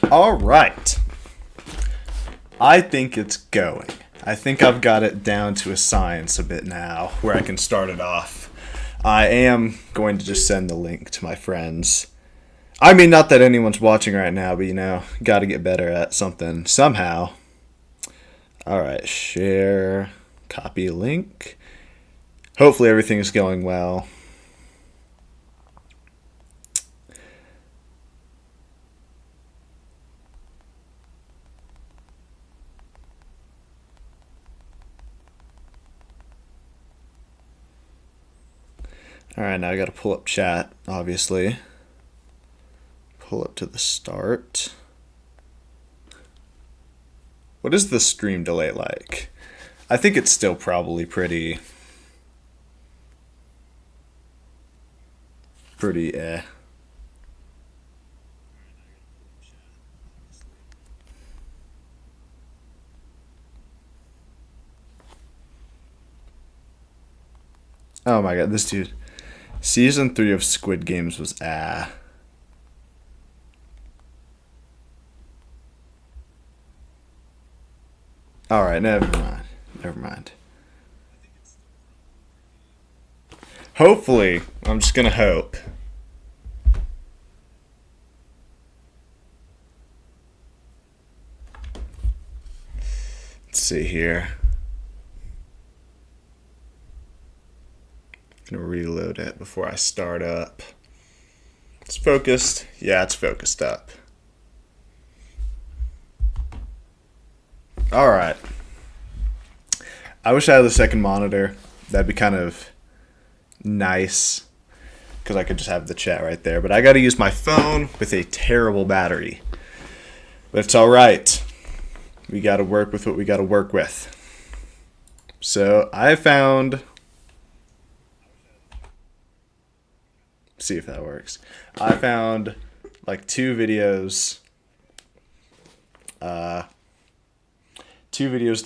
All right. I think it's going. I think I've got it down to a science a bit now, where I can start it off. I am going to just send the link to my friends. I mean, not that anyone's watching right now, but got to get better at something somehow. All right, share, copy link. Hopefully everything is going well. All right, now I got to pull up chat, obviously. Pull up to the start. What is the stream delay like? I think it's still probably pretty eh. Oh my god, this dude. Season 3 of Squid Games was ah. Alright, never mind. Hopefully, I'm just gonna hope. Let's see here. Gonna reload it before I start up. It's focused. Yeah, it's focused up. Alright. I wish I had the second monitor. That'd be kind of nice, because I could just have the chat right there. But I gotta use my phone with a terrible battery. But it's alright. We gotta work with what we gotta work with. So I found... see if that works. I found like two videos to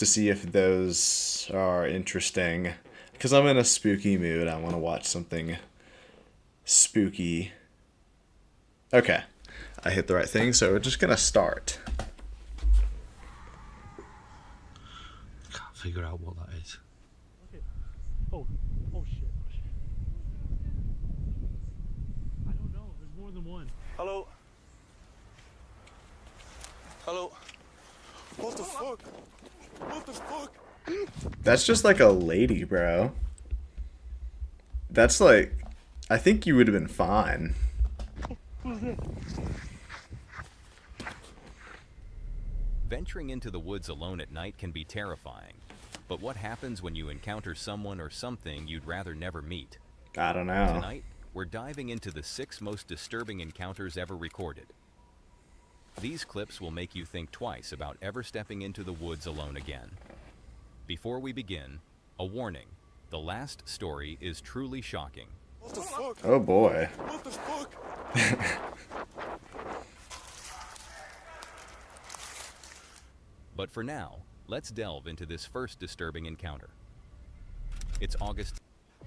see if those are interesting, because I'm in a spooky mood. I want to watch something spooky. Okay, I hit the right thing, so we're just gonna start. Can't figure out what that is. Oh shit. I don't know. There's more than one. Hello. Hello. What the fuck? What the fuck? That's just like a lady, bro. That's like, I think you would have been fine. Venturing into the woods alone at night can be terrifying. But what happens when you encounter someone or something you'd rather never meet? I don't know. Tonight, we're diving into the 6 most disturbing encounters ever recorded. These clips will make you think twice about ever stepping into the woods alone again. Before we begin, a warning. The last story is truly shocking. What the fuck? Oh boy. What the fuck? But for now, let's delve into this first disturbing encounter. It's August.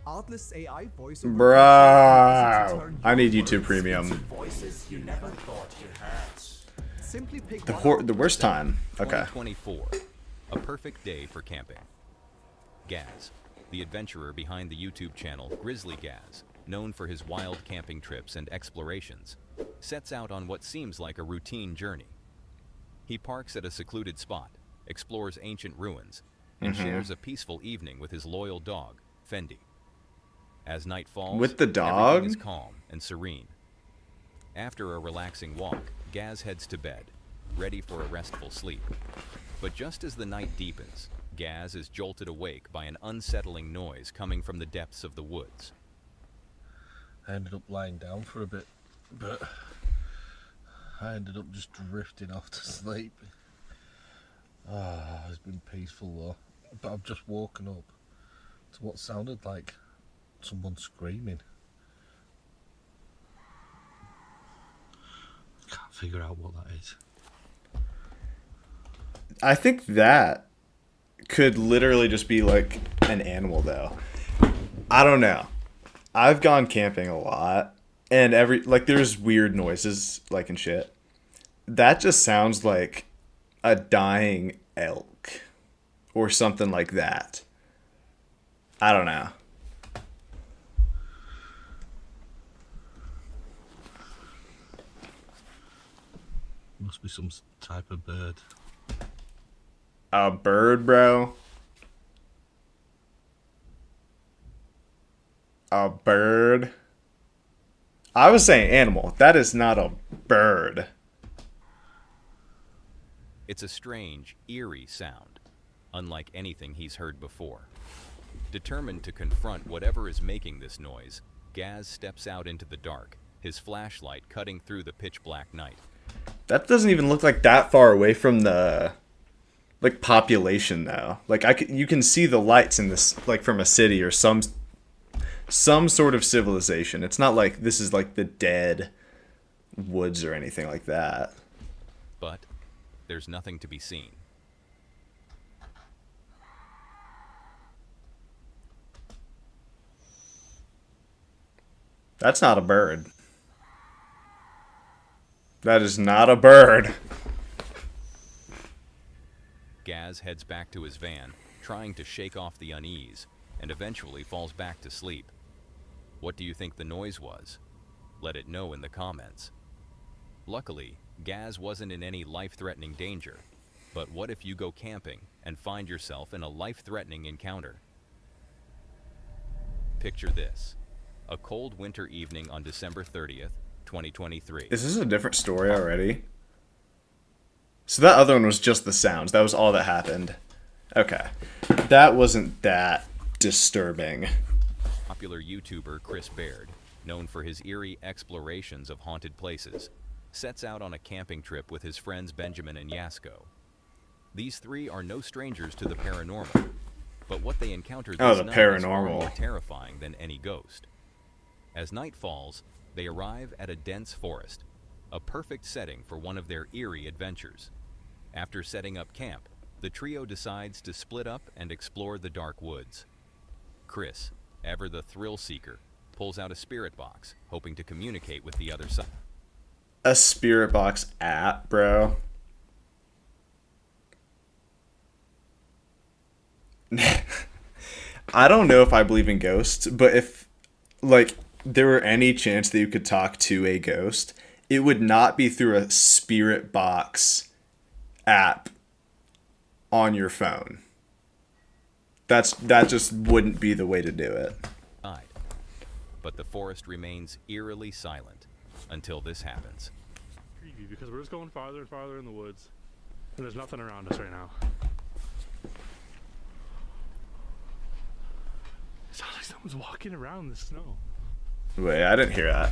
Artless AI voice Bro, I need YouTube Premium. voices you never thought you had. Simply pick The worst time. Okay. 2024. A perfect day for camping. Gaz, the adventurer behind the YouTube channel Grizzly Gaz, known for his wild camping trips and explorations, sets out on what seems like a routine journey. He parks at a secluded spot, explores ancient ruins, and shares a peaceful evening with his loyal dog, Fendi. As night falls, With the dog? everything is calm and serene. After a relaxing walk, Gaz heads to bed, ready for a restful sleep. But just as the night deepens, Gaz is jolted awake by an unsettling noise coming from the depths of the woods. I ended up lying down for a bit, but I ended up just drifting off to sleep. It's been peaceful though, but I've just woken up to what sounded like someone screaming. Can't figure out what that is. I think that could literally just be like an animal, though. I don't know. I've gone camping a lot, and there's weird noises, like, and shit. That just sounds like a dying elk or something like that. I don't know. Must be some type of bird. A bird, bro. A bird. I was saying animal. That is not a bird. It's a strange, eerie sound, unlike anything he's heard before. Determined to confront whatever is making this noise, Gaz steps out into the dark, his flashlight cutting through the pitch-black night. That doesn't even look like that far away from the like population though. Like you can see the lights in this like from a city or some sort of civilization. It's not like this is like the dead woods or anything like that. But there's nothing to be seen. That's not a bird. That is not a bird. Gaz heads back to his van, trying to shake off the unease, and eventually falls back to sleep. What do you think the noise was? Let it know in the comments. Luckily, Gaz wasn't in any life-threatening danger. But what if you go camping and find yourself in a life-threatening encounter? Picture this. A cold winter evening on December 30th, 2023. Is this a different story already? So that other one was just the sounds. That was all that happened. Okay. That wasn't that disturbing. Popular YouTuber Chris Baird, known for his eerie explorations of haunted places, sets out on a camping trip with his friends Benjamin and Yasko. These three are no strangers to the paranormal, but what they encounter this Oh, the night is far paranormal. more terrifying than any ghost. As night falls, they arrive at a dense forest, a perfect setting for one of their eerie adventures. After setting up camp, the trio decides to split up and explore the dark woods. Chris, ever the thrill seeker, pulls out a spirit box, hoping to communicate with the other side. A spirit box app, bro. I don't know if I believe in ghosts, but if like there were any chance that you could talk to a ghost, it would not be through a spirit box app on your phone. That just wouldn't be the way to do it. But the forest remains eerily silent until this happens. Creepy because we're just going farther and farther in the woods, and there's nothing around us right now. It sounds like someone's walking around in the snow. Wait, I didn't hear that.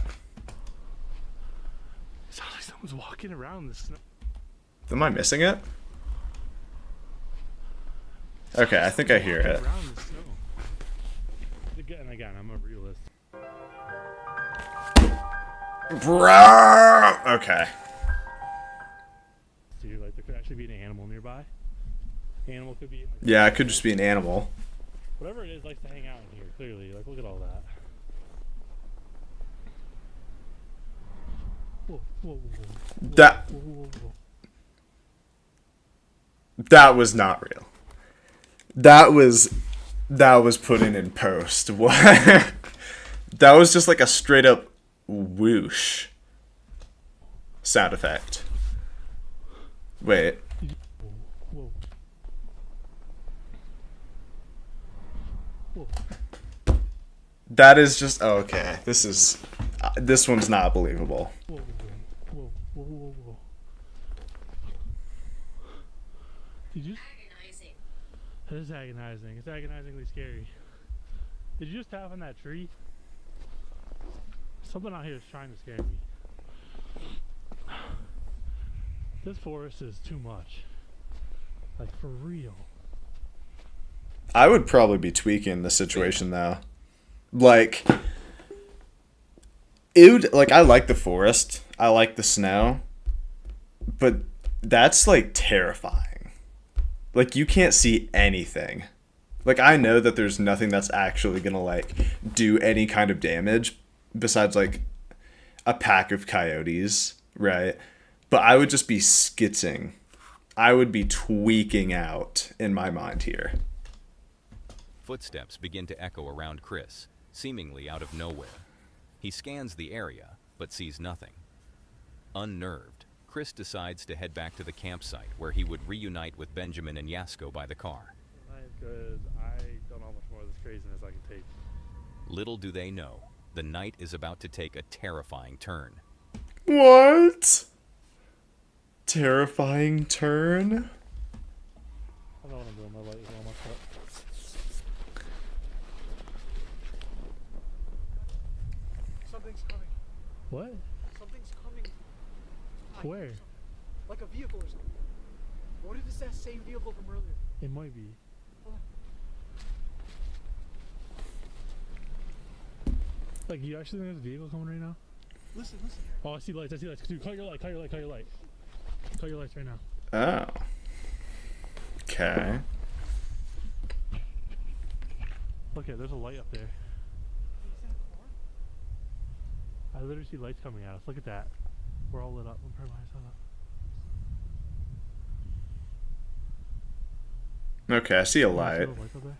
It sounds like someone's walking around in the snow. Am I missing it? Okay, I think I hear it. Around in the snow. Again, I'm a realist. Bro! Okay. Dude, like there could actually be an animal nearby. Animal could be like, Yeah, it could just be an animal. whatever it is likes to hang out in here. Clearly, like look at all that. Whoa, whoa, whoa, whoa. That Whoa, whoa, whoa. that was not real. That was put in post. What? That was just like a straight up whoosh sound effect. Wait. Whoa. Whoa. That is just okay. This one's not believable. Whoa, whoa, whoa, whoa, whoa. Did you? Agonizing. It is agonizing. It's agonizingly scary. Did you just tap on that tree? Something out here is trying to scare me. This forest is too much. Like for real. I would probably be tweaking the situation though. Like it would, like I like the forest. I like the snow. But that's like terrifying. Like you can't see anything. Like I know that there's nothing that's actually going to like do any kind of damage besides like a pack of coyotes, right? but I would just be skitzing. I would be tweaking out in my mind here. Footsteps begin to echo around Chris, seemingly out of nowhere. He scans the area, but sees nothing. Unnerved, Chris decides to head back to the campsite where he would reunite with Benjamin and Yasko by the car. Because I don't know how much more of this craziness I can take. Little do they know, the night is about to take a terrifying turn. What? Terrifying turn? I don't want to build my light is all much up. Something's coming. What? Something's coming. Where? Like a vehicle or something. What if it's that same vehicle from earlier? It might be. Like, you actually think there's a vehicle coming right now? Listen. Oh, I see lights. Dude, cut your light. Cut your lights right now. Oh. Okay. Look at, there's a light up there. I literally see lights coming at us. Look at that. We're all lit up. I'm turning my eyes up. Okay, I see a You see light. the lights up there?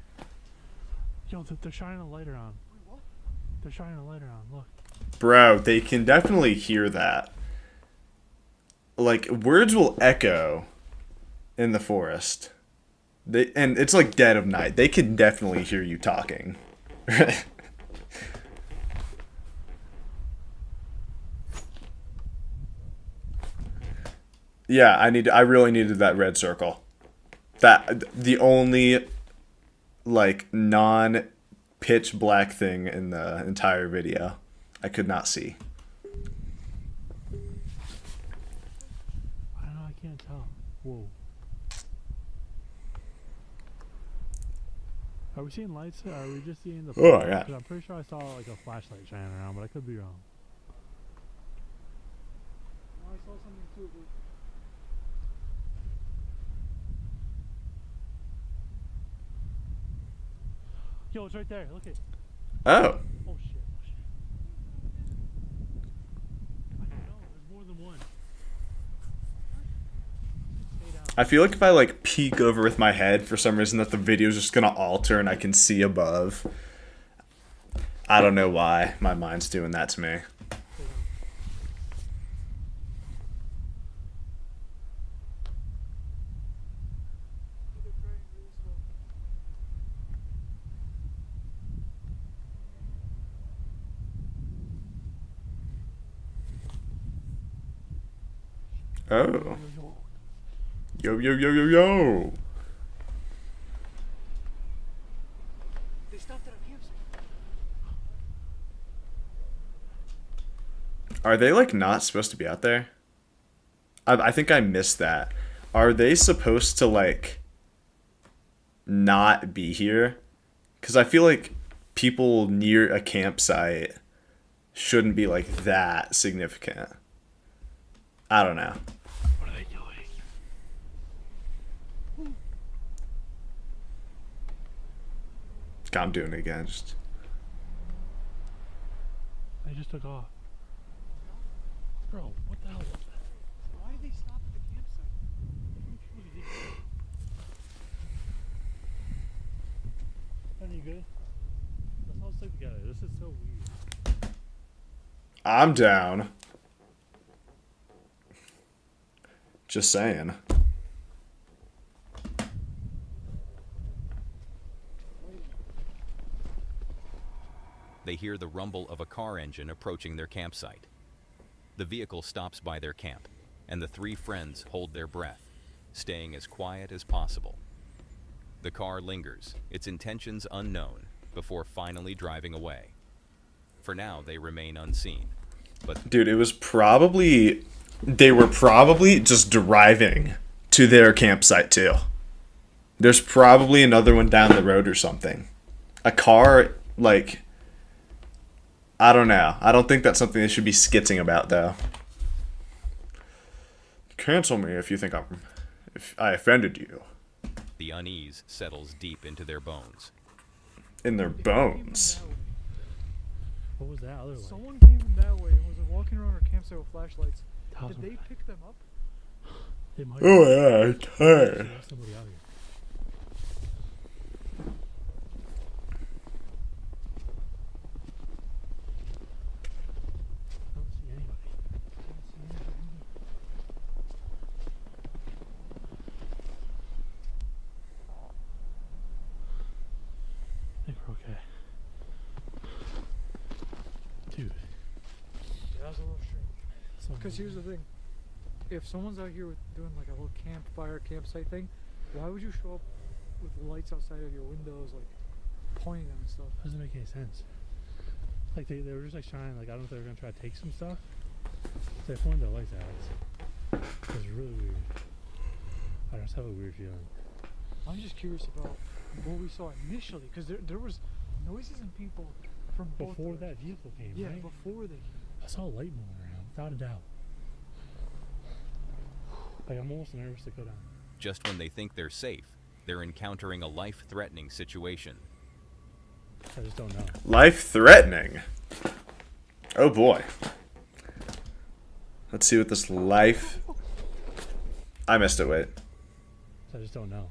Yo, they're shining a light around. They're shining a light around. Look. Bro, they can definitely hear that. Like, words will echo in the forest. And it's like dead of night. They can definitely hear you talking. Yeah, I really needed that red circle. That the only like non-pitch black thing in the entire video. I could not see. I don't know, I can't tell. Whoa. Are we seeing lights or are we just seeing the Oh, yeah. 'Cause I'm pretty sure I saw like a flashlight shining around, but I could be wrong. I saw something too, but Yo, it's right there. Look it. Oh. Oh shit. I don't know. There's more than one. Stay down. I feel like if I like peek over with my head for some reason that the video's just gonna alter and I can see above. I don't know why my mind's doing that to me. Stay down. they're driving really slow. Oh. Yo, yo, yo, yo, yo. They stopped at a campsite. Are they like not supposed to be out there? I think I missed that. Are they supposed to like not be here? Because I feel like people near a campsite shouldn't be like that significant. I don't know. What are they doing? God, I'm doing it again. Just They just took off. Bro, what the hell was that? Why did they stop at the campsite? Are you good? Let's all stick together. This is so weird. I'm down. Just saying. They hear the rumble of a car engine approaching their campsite. The vehicle stops by their camp, and the three friends hold their breath, staying as quiet as possible. The car lingers, its intentions unknown, before finally driving away. For now, they remain unseen, but Dude, it was probably... They were probably just driving to their campsite, too. There's probably another one down the road or something. A car, like... I don't know. I don't think that's something they should be skitzing about, though. Cancel me if you think if I offended you. the unease settles deep into their bones. In their bones. What was that other light? Someone came from that way and was walking around our campsite with flashlights. How's Did they pick them up? They might Oh yeah, I'm tired. have somebody out here. I don't see anybody. I think we're okay. Dude. Yeah, that's a little strange. Because here's the thing. If someone's out here doing like a little campfire, campsite thing, why would you show up with lights outside of your windows, like pointing them and stuff? Doesn't make any sense. Like they were just like shining. Like I don't know if they were gonna try to take some stuff. They pointed their lights at us. It was really weird. I just have a weird feeling. I'm just curious about what we saw initially, because there was noises and people from both Before directions. that vehicle came, Yeah, right? before they came. I saw a light moving around, without a doubt. Like I'm almost nervous to go down. Just when they think they're safe, they're encountering a life-threatening situation. I just don't know. Life threatening. Oh boy. Let's see what this life. I missed it. Wait. I just don't know.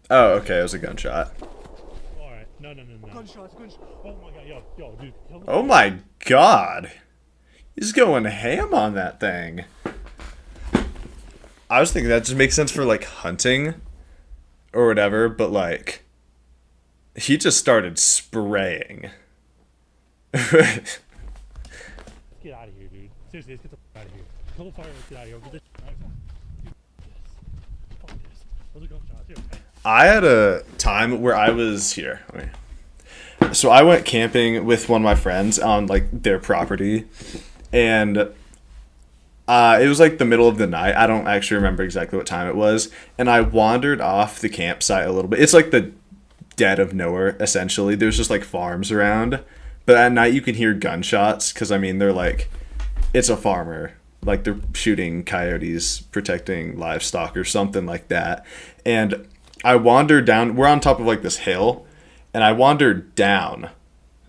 Oh, okay. It was a gunshot. All right. No. Gunshots, gunshots. Oh my god, yo, dude. Oh my god. He's going ham on that thing. I was thinking that just makes sense for like hunting or whatever, but like he just started spraying. Let's get out of here, dude. Seriously, let's get the f out of here. Kill the fire, let's get out of here. Get this right. Dude, fuck this. Those are gunshots. Here. I had a time where I was here. So I went camping with one of my friends on like their property, and it was like the middle of the night. I don't actually remember exactly what time it was, and I wandered off the campsite a little bit. It's like the dead of nowhere essentially. There's just like farms around, but at night you can hear gunshots because I mean they're like, it's a farmer. Like they're shooting coyotes, protecting livestock or something like that. And I wandered down. We're on top of like this hill, and I wandered down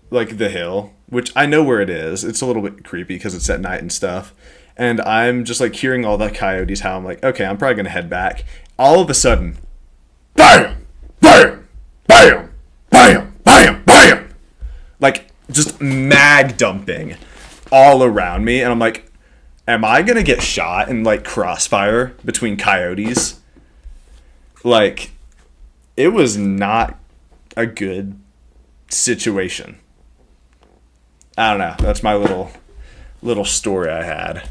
like the hill, which I know where it is. It's a little bit creepy because it's at night and stuff. And I'm just like hearing all the coyotes howl. I'm like, okay, I'm probably gonna head back. All of a sudden, bam, bam, bam, bam, bam, bam, like just mag dumping all around me, and I'm like, am I gonna get shot in like crossfire between coyotes? Like, it was not a good situation. I don't know. That's my little story I had.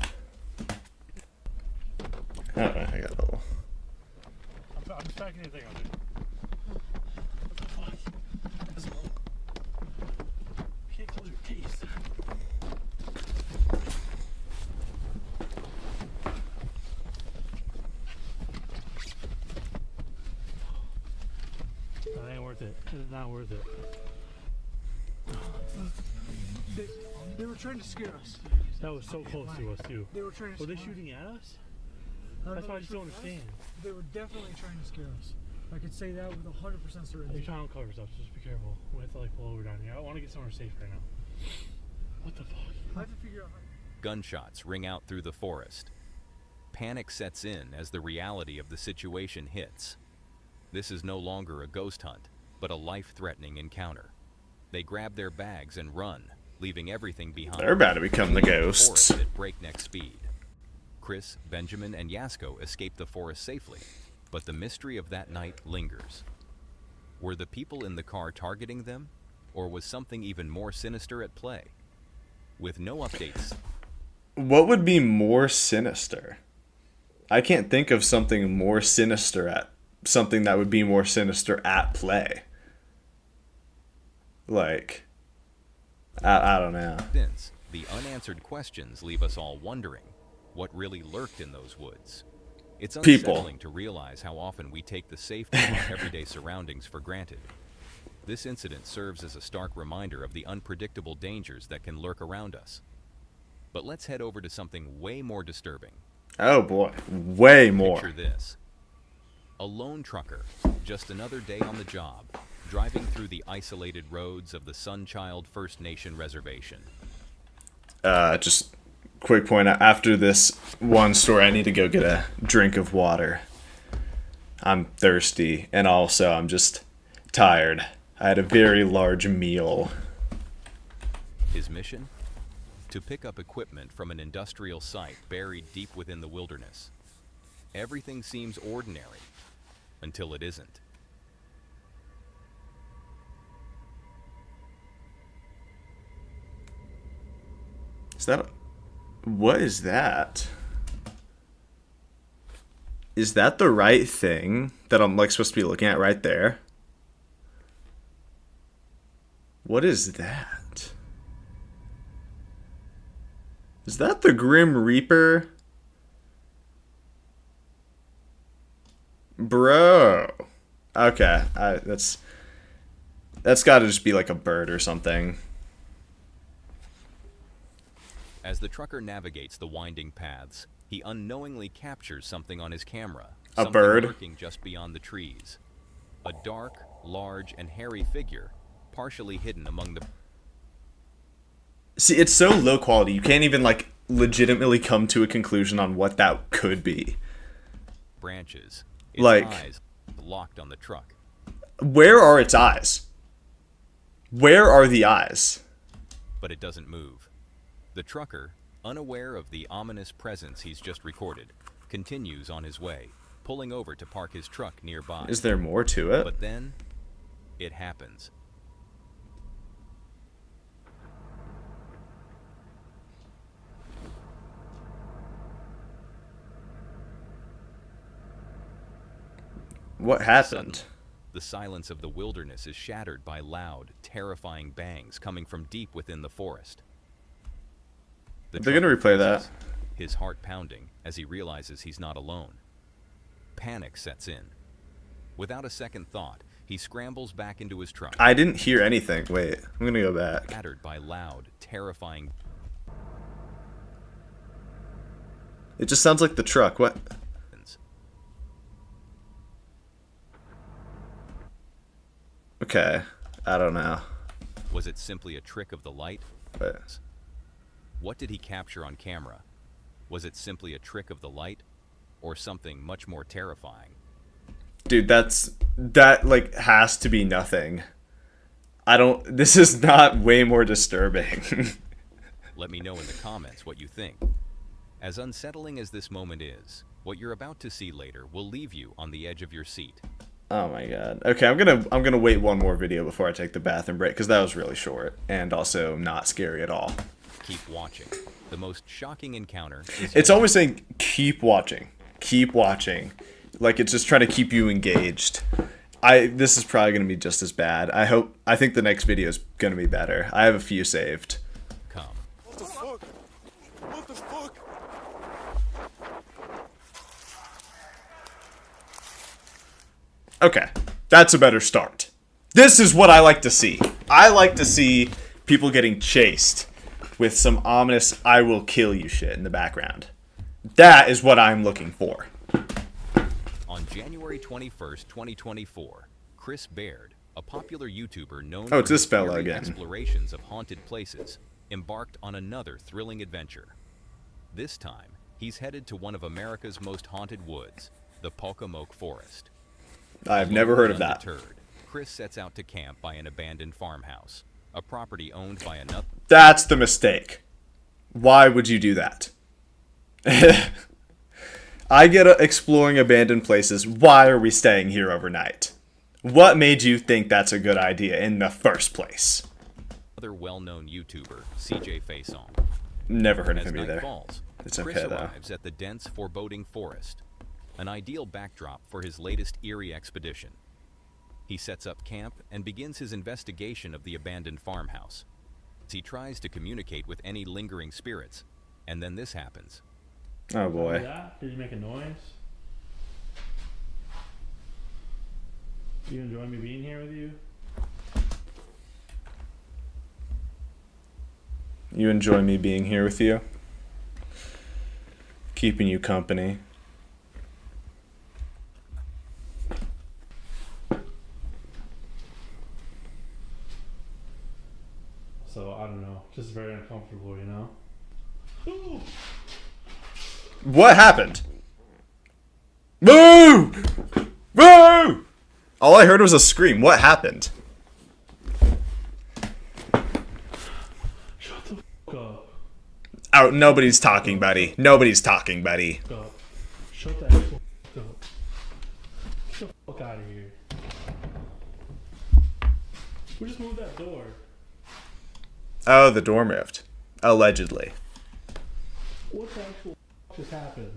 I don't know. I got a little. I'm just packing anything up, dude. What the fuck? This is you can't close your case. That ain't worth it. It's not worth it. They were trying to scare us. That was so close to us, too. They were trying to Were they scare us. shooting at us? don't That's know why I if just they don't were us. understand. They were definitely trying to scare us. I could say that with 100% You're certainty. trying to cover yourself, so just be careful. We have to like pull over down here. I want to get somewhere safe right now. What the fuck? I have to figure out how. Gunshots ring out through the forest. Panic sets in as the reality of the situation hits. This is no longer a ghost hunt, but a life-threatening encounter. They grab their bags and run, leaving everything behind. They're about to become the ghosts. Forest at breakneck speed. Chris, Benjamin, and Yasko escape the forest safely, but the mystery of that night lingers. Were the people in the car targeting them, or was something even more sinister at play? With no updates, What would be more sinister? I can't think of something more sinister at something that would be more sinister at play. Like, I don't know. since the unanswered questions leave us all wondering what really lurked in those woods. It's People. unsettling to realize how often we take the safety of our everyday surroundings for granted. This incident serves as a stark reminder of the unpredictable dangers that can lurk around us. But let's head over to something way more disturbing. Oh boy, way more. Picture this. A lone trucker, just another day on the job, driving through the isolated roads of the Sunchild First Nation Reservation. Just quick point, after this one story, I need to go get a drink of water. I'm thirsty, and also I'm just tired. I had a very large meal. His mission? To pick up equipment from an industrial site buried deep within the wilderness. Everything seems ordinary until it isn't. Is that... What is that? Is that the right thing that I'm like supposed to be looking at right there? What is that? Is that the Grim Reaper? Bro. Okay, that's got to just be like a bird or something. As the trucker navigates the winding paths, he unknowingly captures something on his camera. A Something bird? lurking just beyond the trees. A dark, large, and hairy figure, partially hidden among the See, it's so low quality. You can't even like legitimately come to a conclusion on what that could be. branches. Its Like- eyes locked on the truck. Where are its eyes? Where are the eyes? But it doesn't move. The trucker, unaware of the ominous presence he's just recorded, continues on his way, pulling over to park his truck nearby. Is there more to it? But then, it happens. What happened? The silence of the wilderness is shattered by loud, terrifying bangs coming from deep within the forest. The They're gonna trucker replay that. freezes, his heart pounding as he realizes he's not alone. Panic sets in. Without a second thought, he scrambles back into his truck, I didn't hear anything. Wait, I'm gonna go back. shattered by loud, terrifying. It just sounds like the truck. What? bangs. Okay, I don't know. Was it simply a trick of the light? But What did he capture on camera? Was it simply a trick of the light, or something much more terrifying? dude, that like has to be nothing. I don't. This is not way more disturbing. Let me know in the comments what you think. As unsettling as this moment is, what you're about to see later will leave you on the edge of your seat. Oh my god. Okay, I'm gonna wait one more video before I take the bathroom break because that was really short and also not scary at all. Keep watching. The most shocking encounter is It's always saying keep watching, like it's just trying to keep you engaged. This is probably gonna be just as bad. I think the next video is gonna be better. I have a few saved. come. What the fuck? What the fuck? Okay, that's a better start. This is what I like to see. I like to see people getting chased with some ominous "I will kill you" shit in the background. That is what I'm looking for. On January 21st, 2024, Chris Baird, a popular YouTuber known Oh, for it's this his fella eerie again. explorations of haunted places, embarked on another thrilling adventure. This time, he's headed to one of America's most haunted woods, the Pocomoke Forest. I've never heard of that. Undeterred, Chris sets out to camp by an abandoned farmhouse, a property owned by another. That's the mistake. Why would you do that? I get exploring abandoned places. Why are we staying here overnight? What made you think that's a good idea in the first place? Other well-known YouTuber, CJ Faison. Never heard of As him night either. falls, It's Chris okay, though. arrives at the dense, foreboding forest, an ideal backdrop for his latest eerie expedition. He sets up camp and begins his investigation of the abandoned farmhouse. He tries to communicate with any lingering spirits, and then this happens. Oh boy. Did you make a noise? Do you enjoy me being here with you? You enjoy me being here with you? Keeping you company. So I don't know, just very uncomfortable, you know. What happened? Boo! Boo! All I heard was a scream. What happened? Shut the fuck up. Oh, nobody's talking, buddy. Nobody's talking, buddy. Shut up. Shut the actual fuck up. Get the fuck out of here. We just moved that door. Oh, the door moved. Allegedly. What the actual fuck just happened?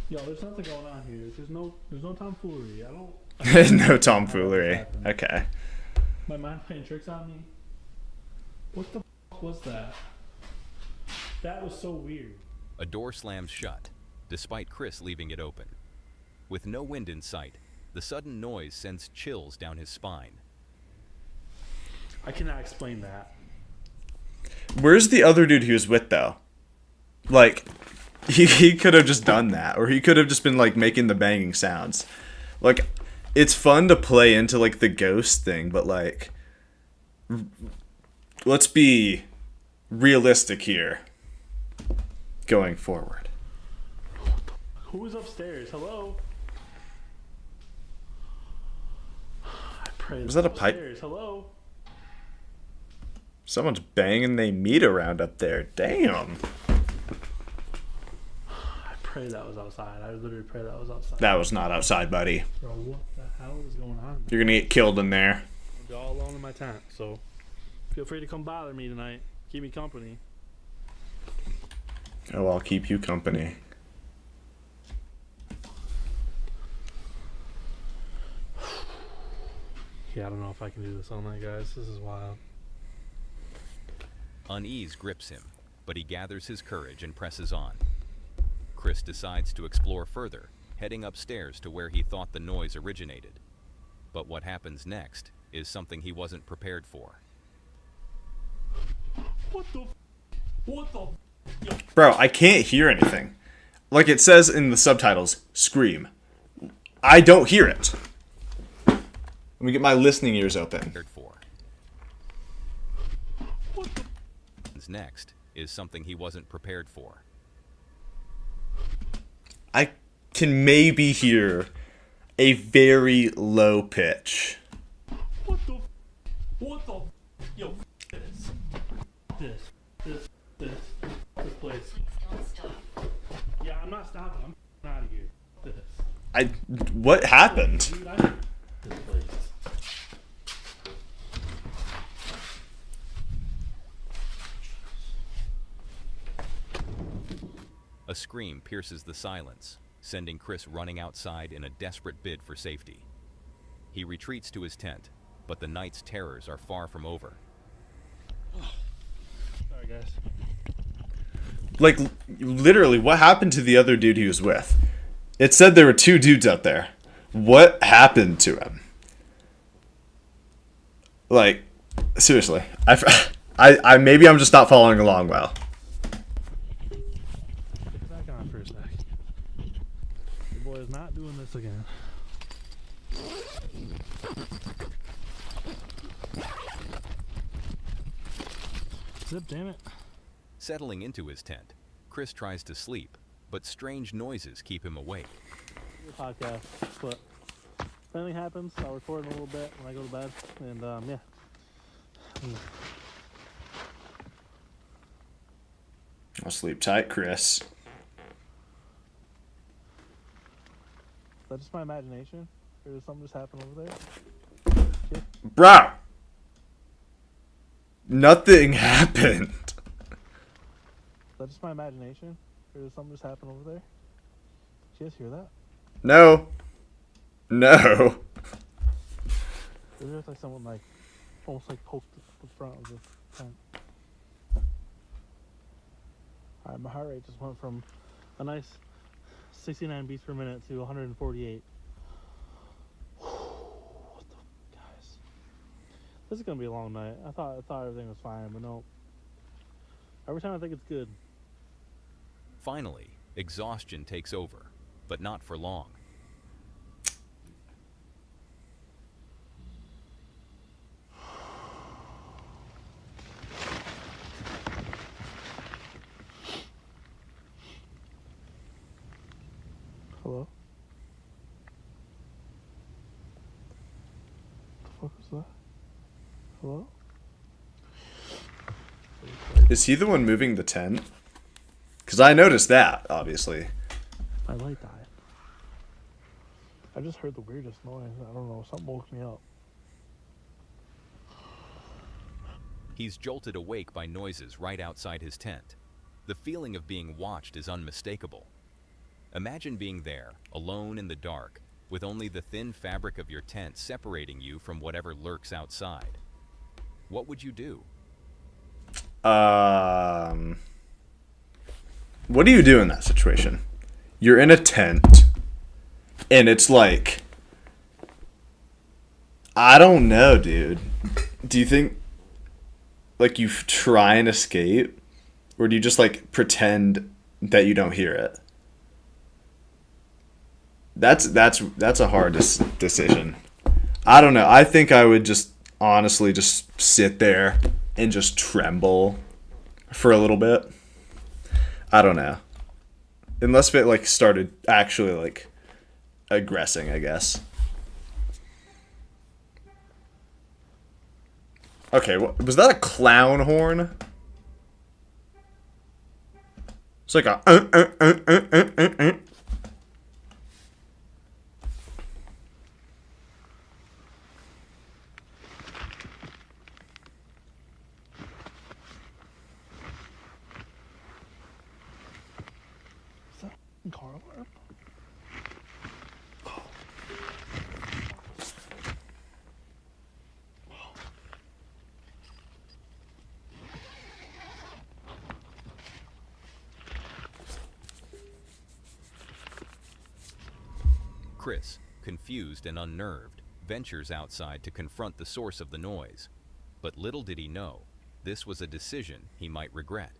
Yo, there's nothing going on here. There's no tomfoolery. I don't. No tomfoolery. Okay. My mind playing tricks on me. What the fuck was that? That was so weird. A door slams shut, despite Chris leaving it open. With no wind in sight, the sudden noise sends chills down his spine. I cannot explain that. Where's the other dude he was with, though? Like, he could have just done that. Or he could have just been, like, making the banging sounds. Like, it's fun to play into, like, the ghost thing, but, like, let's be realistic here going forward. Who was upstairs? Hello? I pray Was that a pipe? upstairs. Hello? Someone's banging they meat around up there. Damn. I pray that was outside. I literally pray that was outside. That was not outside, buddy. Bro, what the hell is going on? You're gonna get killed in there. I'll be all alone in my tent, so feel free to come bother me tonight. Keep me company. Oh, I'll keep you company. Yeah, I don't know if I can do this all night, guys. This is wild. Unease grips him, but he gathers his courage and presses on. Chris decides to explore further, heading upstairs to where he thought the noise originated. But what happens next is something he wasn't prepared for. What the? What the? Yo, Bro, I can't hear anything. Like it says in the subtitles, scream. I don't hear it. Let me get my listening ears open. Prepared for. Next is something he wasn't prepared for. I can maybe hear a very low pitch. what the? What the? Yo, this place. Yeah, I'm not stopping. I'm out of here. This. What happened? Dude, I hate this place. A scream pierces the silence, sending Chris running outside in a desperate bid for safety. He retreats to his tent, but the night's terrors are far from over. Sorry, guys. Like, literally, what happened to the other dude he was with? It said there were two dudes out there. What happened to him? Like, seriously. I maybe I'm just not following along well. Get back on for a sec. Your boy is not doing this again. Zip, damn it. Settling into his tent, Chris tries to sleep, but strange noises keep him awake. Podcast, but if anything happens, I'll record in a little bit when I go to bed, and yeah. I'll sleep tight, Chris. Is that just my imagination? Or did something just happen over there? Bro! Nothing happened. Is that just my imagination? Or did something just happen over there? Did you guys hear that? No. No. It was like someone like almost like poked the front of the tent. Alright, my heart rate just went from a nice 69 beats per minute to 148. What the guys? This is gonna be a long night. I thought everything was fine, but no. Every time I think it's good. Finally, exhaustion takes over, but not for long. What's that? Hello? Is he the one moving the tent? Because I noticed that, obviously. My light died. I just heard the weirdest noise. I don't know. Something woke me up. He's jolted awake by noises right outside his tent. The feeling of being watched is unmistakable. Imagine being there, alone in the dark, with only the thin fabric of your tent separating you from whatever lurks outside. What would you do? What do you do in that situation? You're in a tent, and it's like, I don't know, dude. Do you think, like, you try and escape, or do you just, like, pretend that you don't hear it? That's a hard decision. I don't know. I think I would just honestly just sit there and just tremble for a little bit. I don't know. Unless it like started actually like aggressing, I guess. Okay, was that a clown horn? It's like a Car alarm? Chris, confused and unnerved, ventures outside to confront the source of the noise. But little did he know, this was a decision he might regret.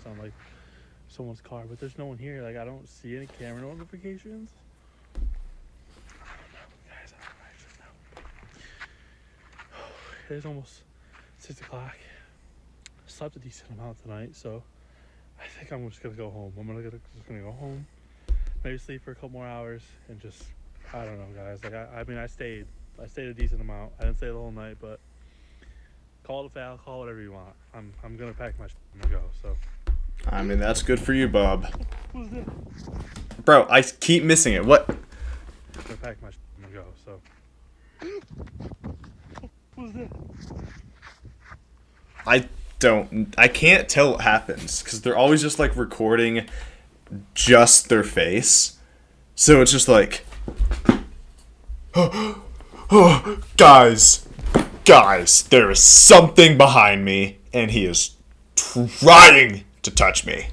Sound like someone's car, but there's no one here. Like, I don't see any camera notifications. I don't know, guys. I don't actually know. It is almost 6 o'clock. Slept a decent amount tonight, so I think I'm just gonna go home. Just gonna go home, maybe sleep for a couple more hours, and just, I don't know, guys. Like, I mean, I stayed a decent amount. I didn't stay the whole night, but call it a foul, call whatever you want. I'm gonna pack my shit and go. So. I mean, that's good for you, Bob. What was that? Bro, I keep missing it. What? I'm gonna pack my shit and go. So. What was that? I can't tell what happens because they're always just like recording just their face. So it's just like, guys, there is something behind me and he is trying to touch me.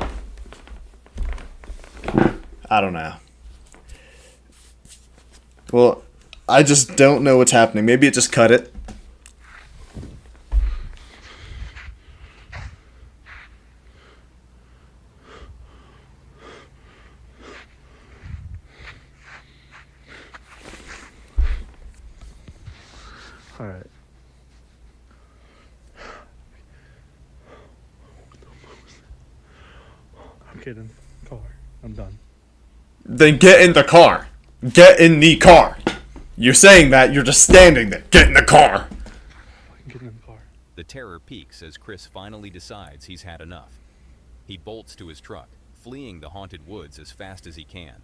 I don't know. Well, I just don't know what's happening. Maybe it just cut it. All right. I'm kidding. Car. I'm done. Then get in the car. Get in the car. You're saying that, you're just standing there. Get in the car. I'm getting in the car. The terror peaks as Chris finally decides he's had enough. He bolts to his truck, fleeing the haunted woods as fast as he can.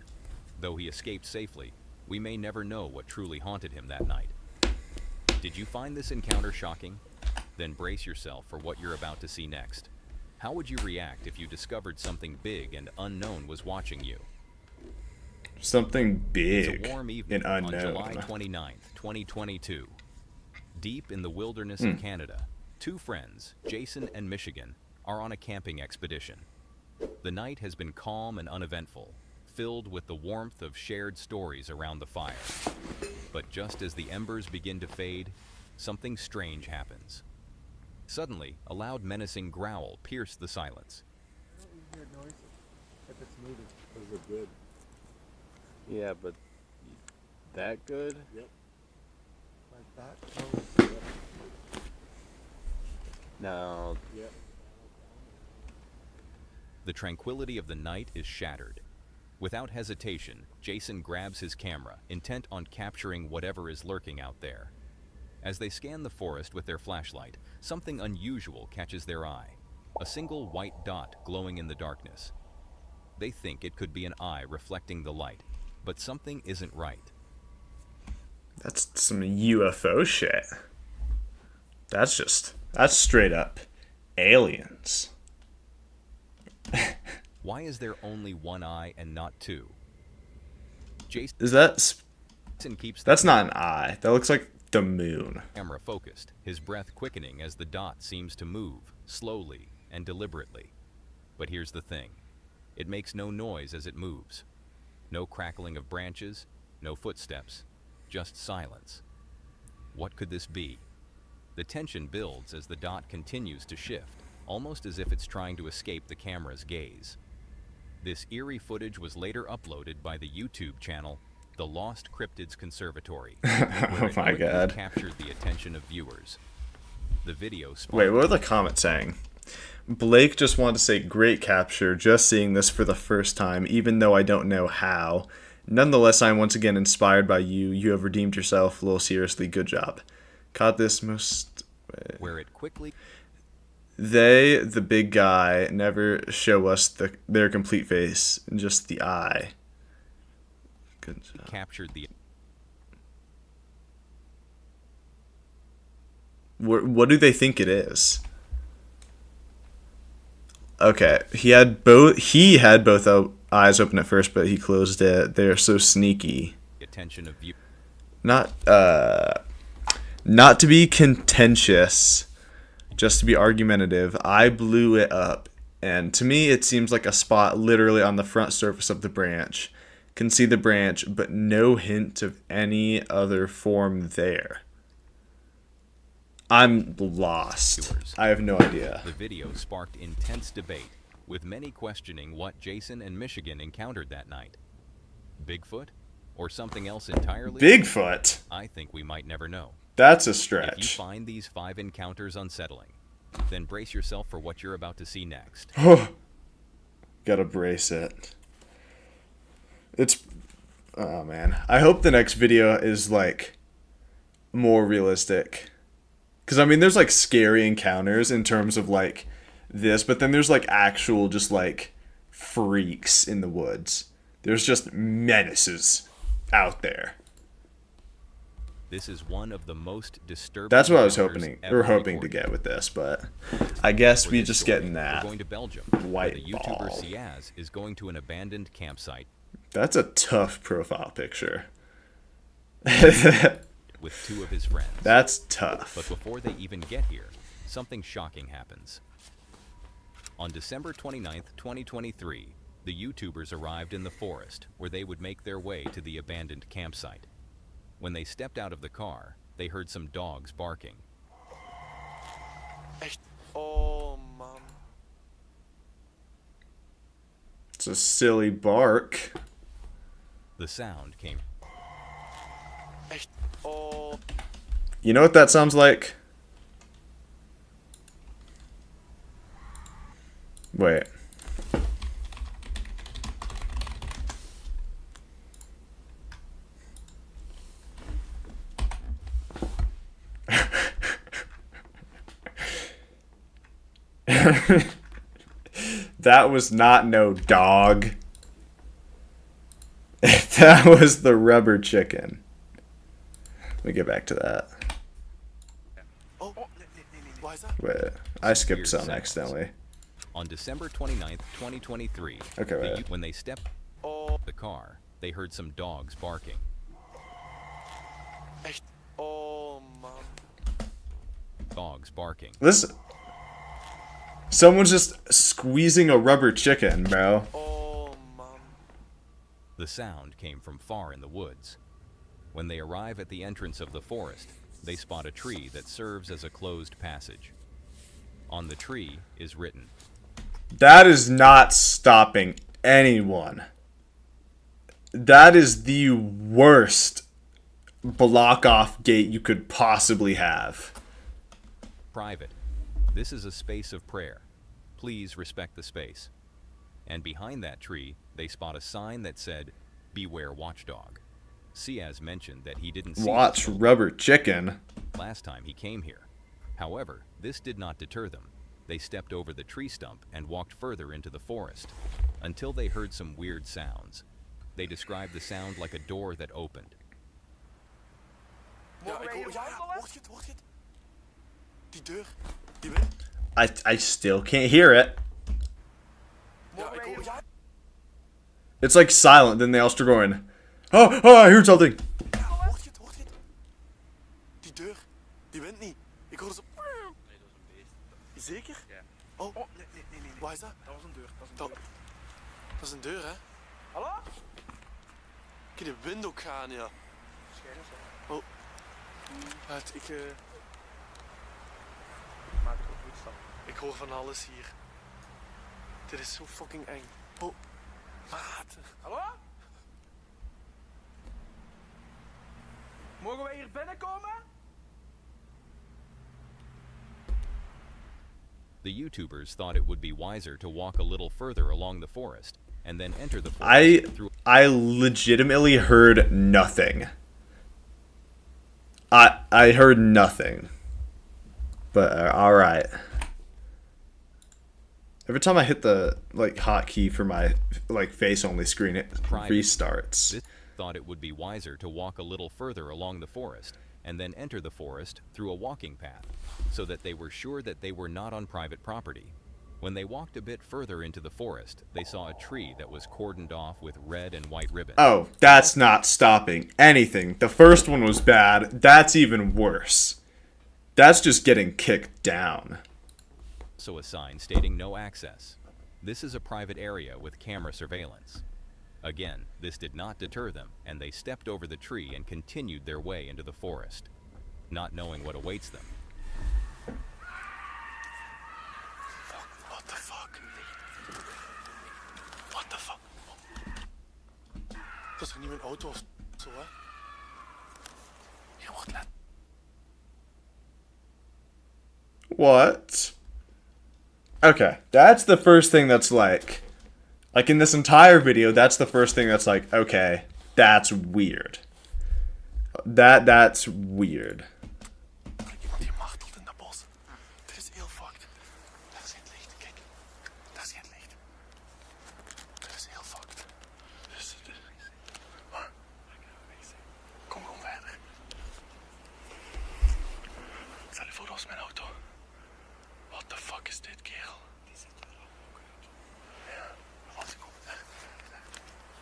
Though he escaped safely, we may never know what truly haunted him that night. Did you find this encounter shocking? Then brace yourself for what you're about to see next. How would you react if you discovered something big and unknown was watching you? Something big It's a warm evening and on unknown. July 29th, 2022. Deep in the wilderness of Canada, two friends, Jason and Michigan, are on a camping expedition. The night has been calm and uneventful, filled with the warmth of shared stories around the fire. But just as the embers begin to fade, something strange happens. Suddenly, a loud menacing growl pierced the silence. Those are good. Yeah, but that good? Yep. Like that? No. Yep. The tranquility of the night is shattered. Without hesitation, Jason grabs his camera, intent on capturing whatever is lurking out there. As they scan the forest with their flashlight, something unusual catches their eye. A single white dot glowing in the darkness. They think it could be an eye reflecting the light, but something isn't right. That's some UFO shit. That's straight up aliens. Why is there only one eye and not two? Jason Is that... keeps the That's not an eye. That looks like the moon. camera focused, his breath quickening as the dot seems to move, slowly and deliberately. But here's the thing. It makes no noise as it moves. No crackling of branches, no footsteps, just silence. What could this be? The tension builds as the dot continues to shift, almost as if it's trying to escape the camera's gaze. This eerie footage was later uploaded by the YouTube channel, The Lost Cryptids Conservatory, where Oh it my quickly God. captured the attention of viewers. The video Wait, what are the comments saying? Blake just wanted to say great capture, just seeing this for the first time, even though I don't know how. Nonetheless, I am once again inspired by you. You have redeemed yourself. Lil, seriously, good job. Caught this most... where it quickly They, the big guy, never show us their complete face, just the eye. Good job. captured the What do they think it is? Okay, he had both eyes open at first, but he closed it. They're so sneaky. attention of viewers. Not to be contentious, just to be argumentative. I blew it up, and to me, it seems like a spot literally on the front surface of the branch. Can see the branch, but no hint of any other form there. I'm lost. I have no idea. The video sparked intense debate, with many questioning what Jason and Michigan encountered that night. Bigfoot? Or something else entirely? Bigfoot? I think we might never know. That's a If you stretch. find these 5 encounters unsettling, then brace yourself for what you're about to see next. Gotta brace it. It's... Oh, man. I hope the next video is, like, more realistic. Because, I mean, there's, like, scary encounters in terms of, like, this. But then there's, like, actual just, like, freaks in the woods. There's just menaces out there. This is one of the most disturbing That's what I was encounters hoping ever to recorded. get with this. But I guess For we this just story, getting that. We're going to Belgium, white where the YouTuber ball. Ciaz is going to an abandoned campsite That's a tough profile picture. with 2 of his friends. That's But tough. before they even get here, something shocking happens. On December 29th, 2023, the YouTubers arrived in the forest where they would make their way to the abandoned campsite. When they stepped out of the car, they heard some dogs barking. Echt? Oh, man. It's a silly bark. The sound came Echt? Oh. You know what that sounds like? Wait. That was not no dog. That was the rubber chicken. Let me get back to that. Oh. Why is that? Wait, I skipped Weird something sounds. accidentally. on December 29th, 2023. Okay, the wait. when they stepped Oh. the car, they heard some dogs barking. Echt? Oh, man. Dogs barking. Listen. Someone's just squeezing a rubber chicken, bro. Oh, man. The sound came from far in the woods. When they arrive at the entrance of the forest, they spot a tree that serves as a closed passage. On the tree is written, That is not stopping anyone. That is the worst block off gate you could possibly have. "Private. This is a space of prayer. Please respect the space." And behind that tree, they spot a sign that said, "Beware Watchdog." Ciaz mentioned that he didn't see Watch Rubber Chicken. last time he came here. However, this did not deter them. They stepped over the tree stump and walked further into the forest until they heard some weird sounds. They described the sound like a door that opened. Ja, ik hoor... Ja, hoort je het? Hoort je het? Die deur. Die wind. I still can't hear it. Ja, ik hoor... Ja, It's like silent, then they all start going, oh, I heard something. hoort je het? Hoort je het? Die deur. Die wind niet. Ik hoor zo... Nee, dat was een beest. Zeker? Ja. Oh, Nee. waar is dat? Dat was een deur. Dat was een Dat, deur. dat is een deur, hè? Hallo? Ik de wind ook gaan, ja. Schijnen zo. Oh. Ja, Maak het ook goed stap. ik hoor van alles hier. Dit is zo fucking eng. Oh. Maat. Hallo? Mogen wij hier binnenkomen? The YouTubers thought it would be wiser to walk a little further along the forest and then enter the forest through I legitimately heard nothing. I heard nothing. But alright. Every time I hit the like hotkey for my like face only screen, it restarts. This thought it would be wiser to walk a little further along the forest and then enter the forest through a walking path, so that they were sure that they were not on private property. When they walked a bit further into the forest, they saw a tree that was cordoned off with red and white ribbon. Oh, that's not stopping anything. The first one was bad. That's even worse. That's just getting kicked down. Also a sign stating no access. This is a private area with camera surveillance. Again, this did not deter them, and they stepped over the tree and continued their way into the forest, not knowing what awaits them. What the fuck? What the fuck? Dat is toch niet mijn auto of zo, hè? Je wordt net... What? Okay, that's the first thing that's like in this entire video, that's the first thing that's like, okay, that's weird. That's weird. Iemand die martelt in dat bos. Dit is heel fucked. Dat is geen licht, kijk. Dat is geen licht. Dit is heel fucked. Dus... Kom verder. Stel je voor, dat was mijn auto. What the fuck is dit, kerel? Die zit er al ook uit. Ja, wat ik op.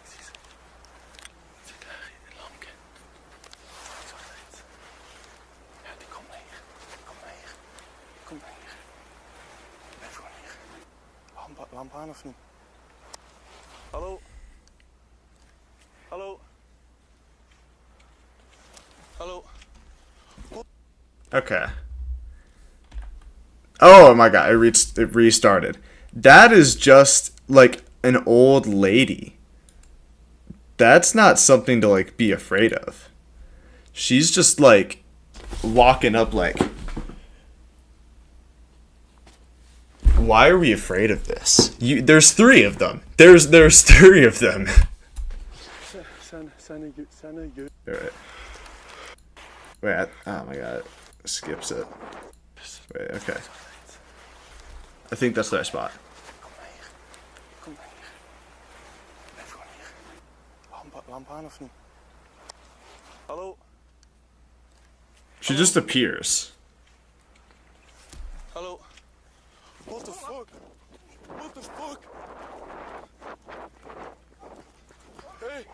Ik zie ze. Zit daar in een lampje. Ik zag het. Ja, die komt naar hier. Kom naar hier. Kom naar hier. Blijf gewoon hier. Lamp aan of niet? Hallo? Hallo? Hallo? Okay. Oh my god, it restarted. That is just like an old lady. That's not something to like be afraid of. She's just like walking up like, why are we afraid of this? There's three of them. There's three of them. Alright. Wait, oh my god, it skips it. Wait, okay. I think that's the right spot. Kom maar hier. Kom maar hier. Blijf gewoon hier. Lamp aan of niet? Hallo? She just appears. Hallo? What the fuck? What the fuck? Hey!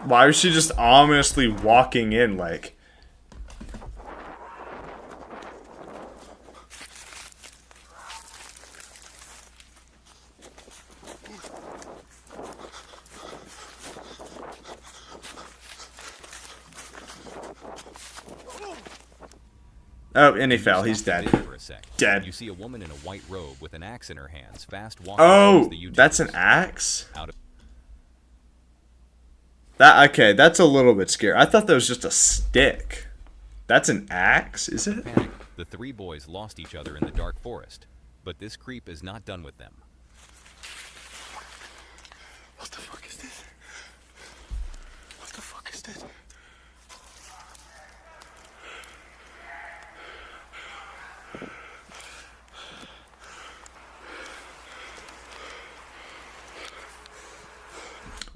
Why is she just ominously walking in like... Oh, and he fell. He's dead. For a sec. Dead. You see a woman in a white robe with an axe in her hands, fast walking Oh, towards the YouTubers. that's an axe? Out of Okay, that's a little bit scary. I thought that was just a stick. That's an axe, is it? panic, the three boys lost each other in the dark forest, but this creep is not done with them.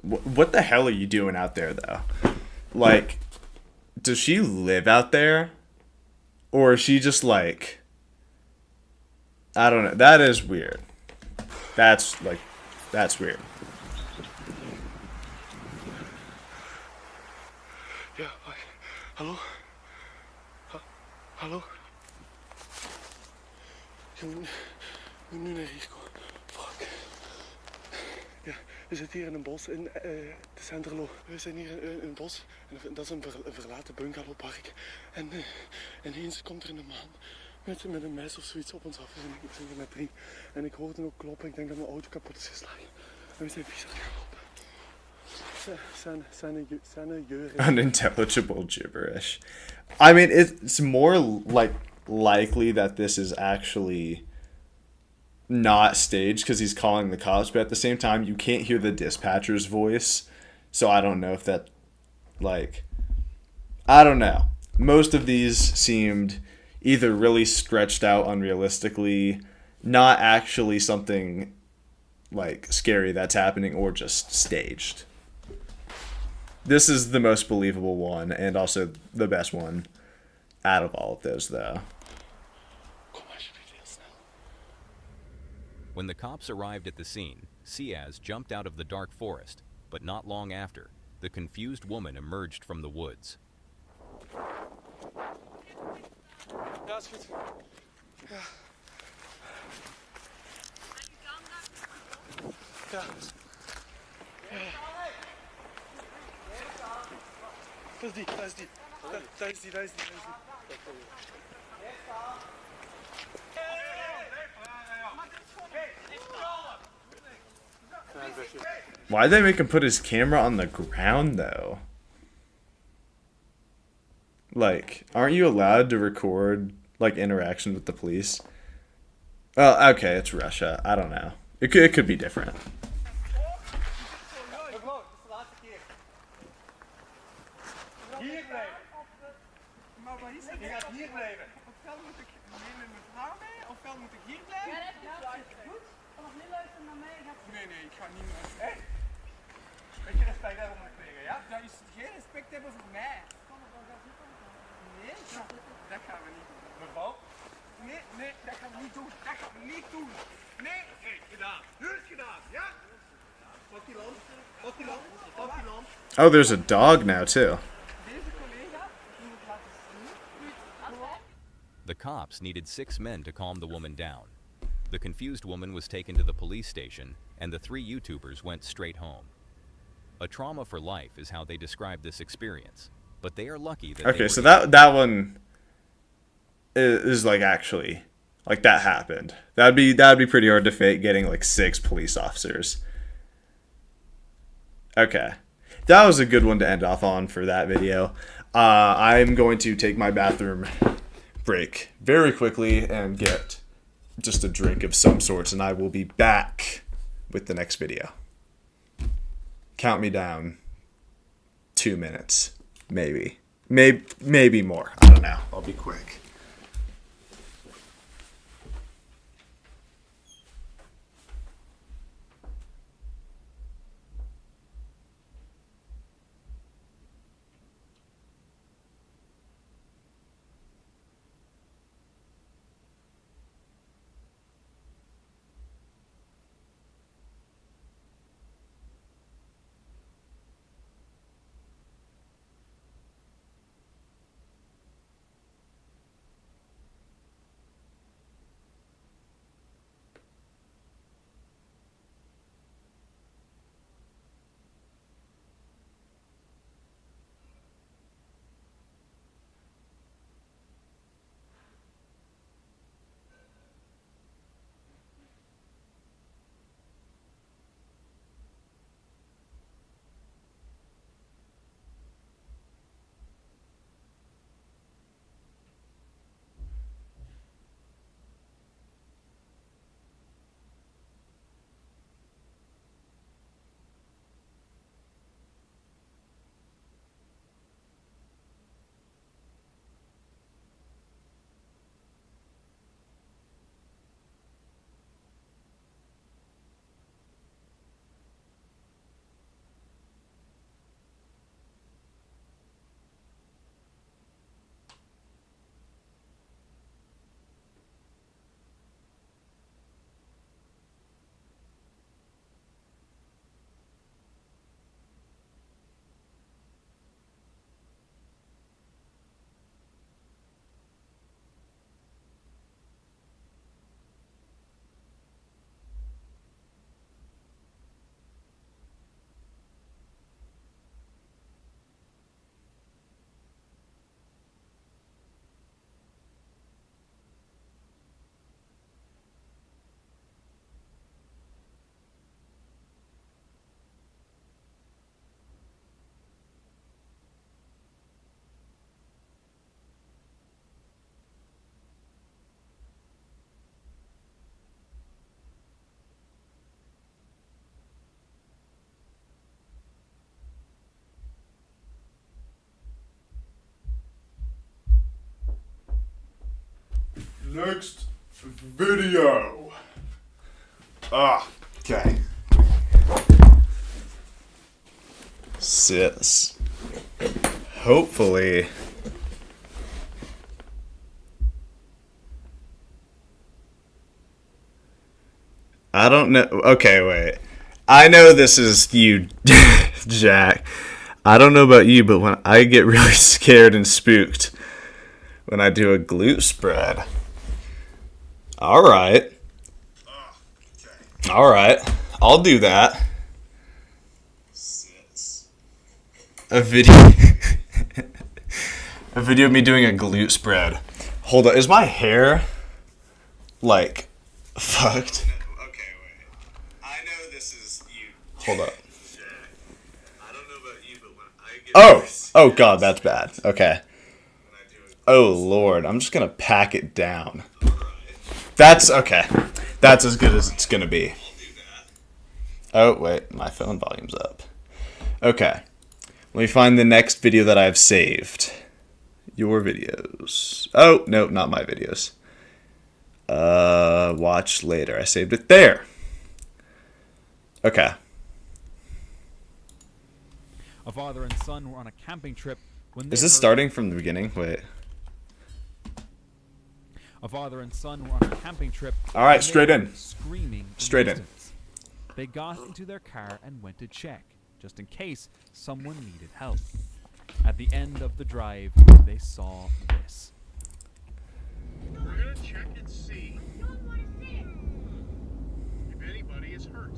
What the hell are you doing out there, though? Like, does she live out there? Or is she just like... I don't know. That is weird. That's weird. Ja, wacht. Hallo? Hallo? Je moet nu naar hier komen. Fuck. Ja, we zitten hier in een bos in de Centerlo. We zijn hier in een bos. En dat is een verlaten bungalowpark. En ineens komt er een man met een mes of zoiets op ons af. We zijn hier met 3. En ik hoorde ook kloppen. Ik denk dat mijn auto kapot is geslagen. En we zijn vies aan het gaan lopen. Unintelligible gibberish. I mean, it's more like likely that this is actually not staged because he's calling the cops, but at the same time, you can't hear the dispatcher's voice, so I don't know if that, like, I don't know. Most of these seemed either really stretched out unrealistically, not actually something like scary that's happening, or just staged. This is the most believable one, and also the best one out of all of those, though. When the cops arrived at the scene, Ciaz jumped out of the dark forest, but not long after, the confused woman emerged from the woods. Ja, is goed. Ja. Ja. Dat is die. Dat is die. Why'd they make him put his camera on the ground, though? Like, aren't you allowed to record, like, interaction with the police? Well, okay, it's Russia. I don't know. It could be different. Je gaat hier blijven. Ofwel moet ik nemen met haar mee, ofwel moet ik hier blijven. Ja, dat is goed. Vanaf nu luisteren naar mij. Nee, ik ga niet meer. Echt? Beetje respect hebben moet ik tegen, ja? Dat is geen respect hebben voor mij. Nee, dat gaan we niet doen. Mevrouw? Nee, dat gaan we niet doen. Dat gaan we niet doen. Nee, gedaan. Nu is gedaan, ja? Pak die lamp. Pak die lamp. Pak die lamp. Oh, there's a dog now, too. The cops needed 6 men to calm the woman down. The confused woman was taken to the police station, and the 3 YouTubers went straight home. A trauma for life is how they describe this experience, but they are lucky that Okay, so that one is like actually like that happened. That'd be pretty hard to fake, getting like 6 police officers. Okay, that was a good one to end off on for that video. I'm going to take my bathroom break very quickly and get just a drink of some sorts, and I will be back with the next video. Count me down 2 minutes, maybe more. I don't know. I'll be quick. Next video. Okay. Sis. Hopefully. I don't know. Okay, wait. I know this is you, Jack. I don't know about you, but when I get really scared and spooked when I do a glute spread. Alright. Alright. I'll do that. A video a video of me doing a glute spread. Hold on, is my hair like fucked? Okay, wait. I know this is you. Hold up. I don't know about you, but when I get Oh god, that's bad. Okay. Oh lord, I'm just gonna pack it down. That's okay. That's as good as it's gonna be. Oh wait, my phone volume's up. Okay. Let me find the next video that I've saved. Your videos. Oh, no, not my videos. Watch later. I saved it there. Okay. A father and son were on a camping trip when they Is this heard- starting from the beginning? Wait. A father and son were on a camping trip. All right, when they straight in. heard Screaming. Straight the in. distance. They got into their car and went to check, just in case someone needed help. At the end of the drive, they saw this. We're gonna check and see if anybody is hurt.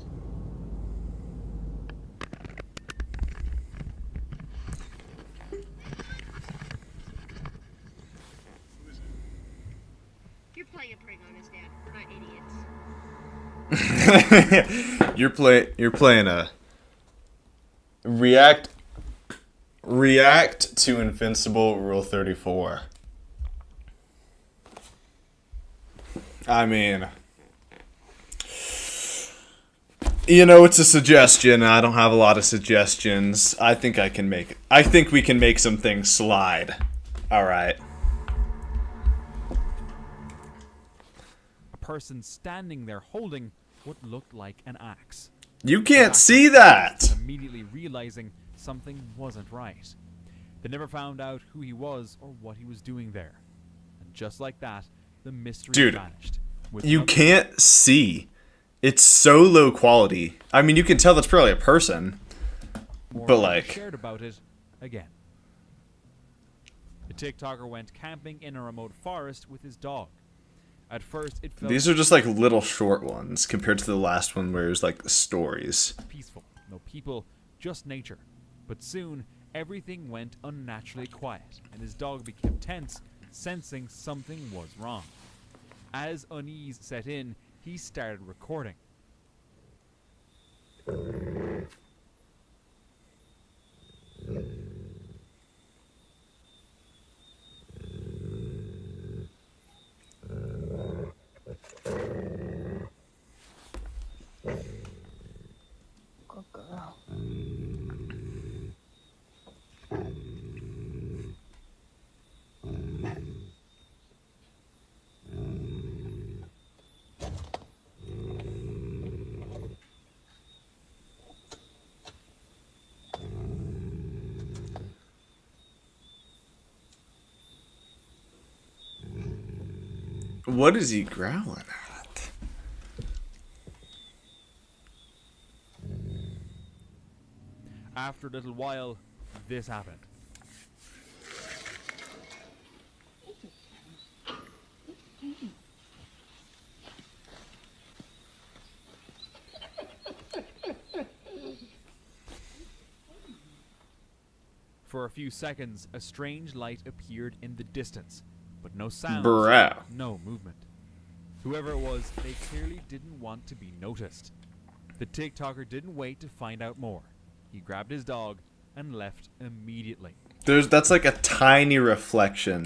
Who is it? You're playing a prank on us, Dad. We're not idiots. You're playing a react to Invincible Rule 34. I mean, you know, it's a suggestion. I don't have a lot of suggestions. I think we can make some things slide. All right. A person standing there holding what looked like an axe. You can't see that. Immediately realizing something wasn't right. They never found out who he was or what he was doing there. And just like that, the mystery Dude, vanished. with you nothing- can't see. It's so low quality. I mean, you can tell that's probably a person. More But people like, shared about it again. The TikToker went camping in a remote forest with his dog. At first, it felt these are just like little short ones compared to the last one where it was like the stories. peaceful. No people, just nature. But soon, everything went unnaturally quiet, and his dog became tense, sensing something was wrong. As unease set in, he started recording. Good girl. What is he growling at? After a little while, this happened. For a few seconds, a strange light appeared in the distance, but no sound, Bro. no movement. Whoever it was, they clearly didn't want to be noticed. The TikToker didn't wait to find out more. He grabbed his dog and left immediately. That's like a tiny reflection.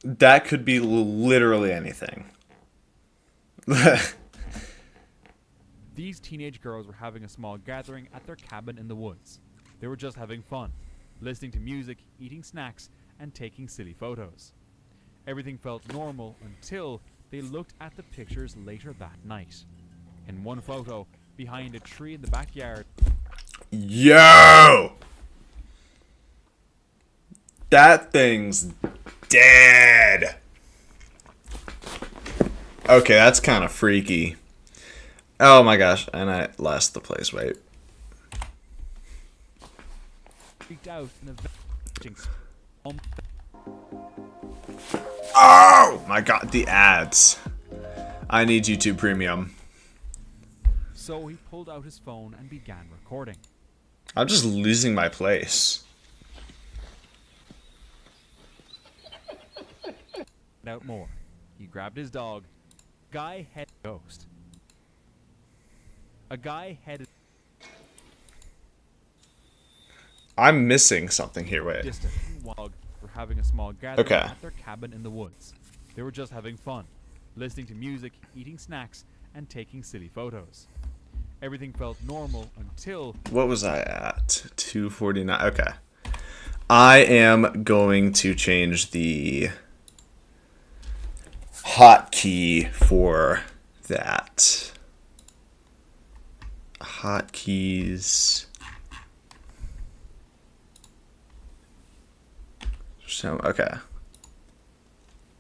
That could be literally anything. These teenage girls were having a small gathering at their cabin in the woods. They were just having fun, listening to music, eating snacks, and taking silly photos. Everything felt normal until they looked at the pictures later that night. In one photo, behind a tree in the backyard, Yo! That thing's dead. Okay, that's kind of freaky. Oh my gosh, and I lost the place. Wait. freaked out and Oh my god, the ads. I need YouTube Premium. So he pulled out his phone and began recording. I'm just losing my place. Out more. He grabbed his dog. Guy head ghost. A guy headed I'm missing something here. Wait. distant while were having a small gathering Okay. at their cabin in the woods. They were just having fun, listening to music, eating snacks, and taking silly photos. Everything felt normal until What was I at? 249. Okay. I am going to change the hotkey for that. Hotkeys. So, okay.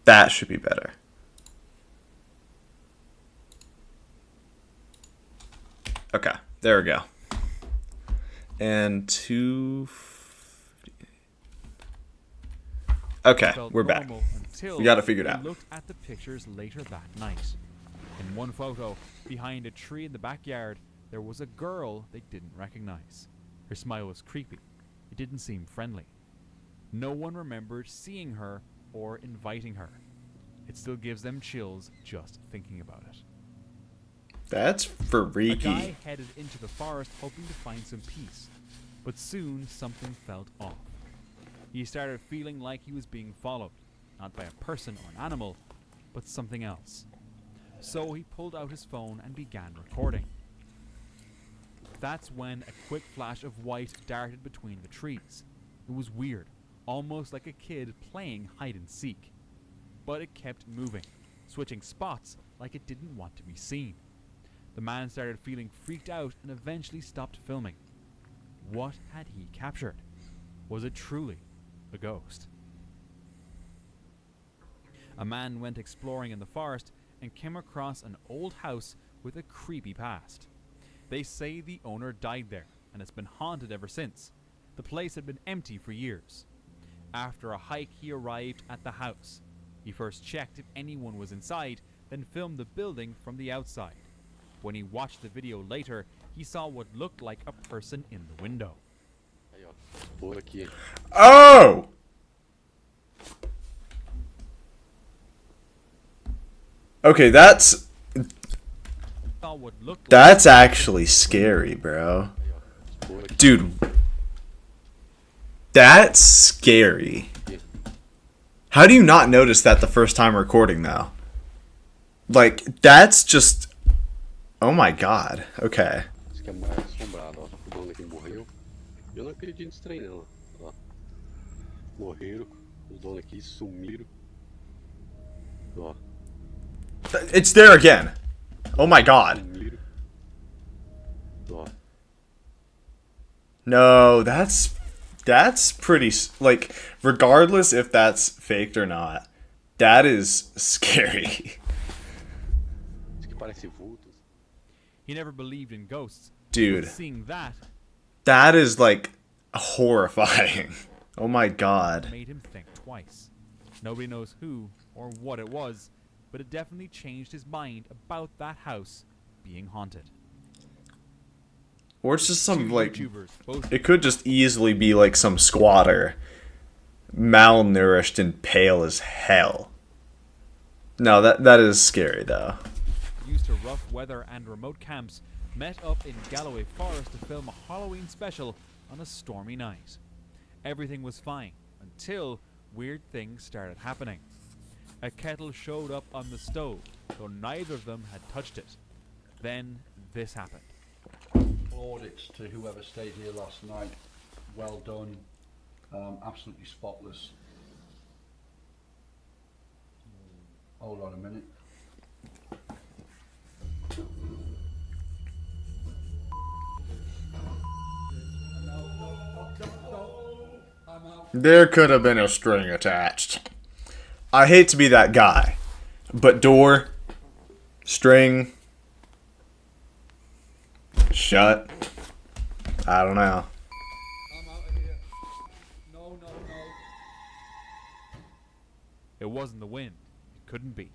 That should be better. Okay, there we go. And okay, felt we're back. normal until We got to figure it they out. looked at the pictures later that night. In one photo, behind a tree in the backyard, there was a girl they didn't recognize. Her smile was creepy. It didn't seem friendly. No one remembered seeing her or inviting her. It still gives them chills just thinking about it. That's A guy freaky. headed into the forest hoping to find some peace, but soon something felt off. He started feeling like he was being followed, not by a person or an animal, but something else. So he pulled out his phone and began recording. That's when a quick flash of white darted between the trees. It was weird, almost like a kid playing hide and seek. But it kept moving, switching spots like it didn't want to be seen. The man started feeling freaked out and eventually stopped filming. What had he captured? Was it truly a ghost? A man went exploring in the forest and came across an old house with a creepy past. They say the owner died there and it's been haunted ever since. The place had been empty for years. After a hike, he arrived at the house. He first checked if anyone was inside, then filmed the building from the outside. When he watched the video later, he saw what looked like a person in the window. Oh! Okay, Saw what looked that's actually scary, bro. Dude. That's scary. How do you not notice that the first time recording, though? Like, that's just... Oh my god. Okay. Isso que é mais assombrado, ó. O dono aqui morreu. Eu não acredito nisso trem, não. Ó. Morreram. Os donos aqui sumiram. Ó. It's there again. Oh my god. Sumiram. Ó. No, that's pretty... Like, regardless if that's faked or not, that is scary. Isso que parece vultos. He never believed in ghosts. Dude. But seeing that That is, like, horrifying. Oh my god. made him think twice. Nobody knows who or what it was, but it definitely changed his mind about that house being haunted. Or it's just some, Two like... YouTubers, both It could just easily be, like, some squatter. Malnourished and pale as hell. No, that is scary, though. used to rough weather and remote camps met up in Galloway Forest to film a Halloween special on a stormy night. Everything was fine until weird things started happening. A kettle showed up on the stove, though neither of them had touched it. Then this happened. Audits to whoever stayed here last night. Well done. Absolutely spotless. Hold on a minute. There could have been a string attached. I hate to be that guy, but door, string, shut. I don't know. I'm out of here. No. It wasn't the wind. It couldn't be.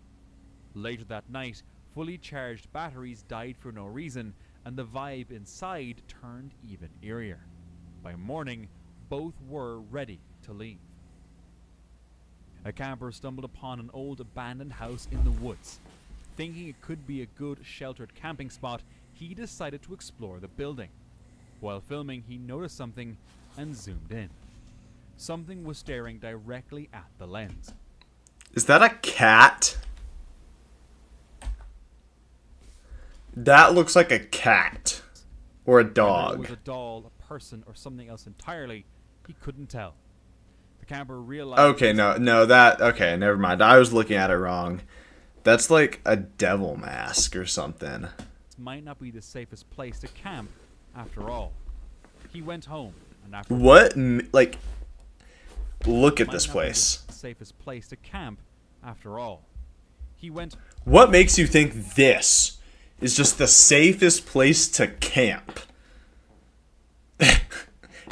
Later that night, fully charged batteries died for no reason, and the vibe inside turned even eerier. By morning, both were ready to leave. A camper stumbled upon an old abandoned house in the woods. Thinking it could be a good sheltered camping spot, he decided to explore the building. While filming, he noticed something and zoomed in. Something was staring directly at the lens. Is that a cat? That looks like a cat. Or a Whether it dog. was a doll, a person, or something else entirely, he couldn't tell. The camper realized... Okay, okay, never mind. I was looking at it wrong. That's like a devil mask or something. This might not be the safest place to camp, after all. He went home, and after... What? Like, look at Might this not be place. the safest place to camp, after all. He went... What makes you think this is just the safest place to camp?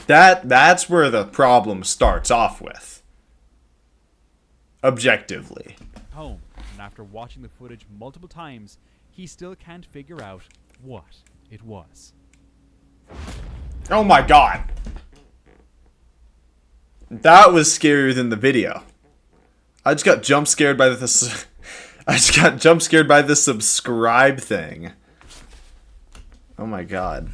That's where the problem starts off with. Objectively. home, and after watching the footage multiple times, he still can't figure out what it was. Oh my god. That was scarier than the video. I just got jump scared by the subscribe thing. Oh my god.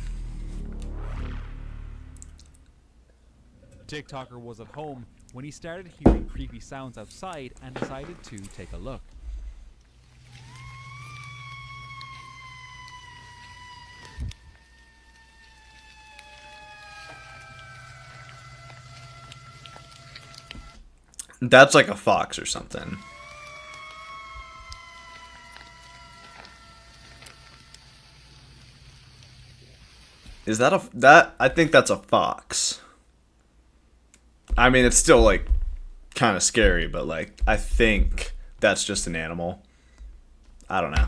TikToker was at home when he started hearing creepy sounds outside and decided to take a look. That's like a fox or something. Is that I think that's a fox. I mean, it's still like kind of scary, but like I think that's just an animal. I don't know.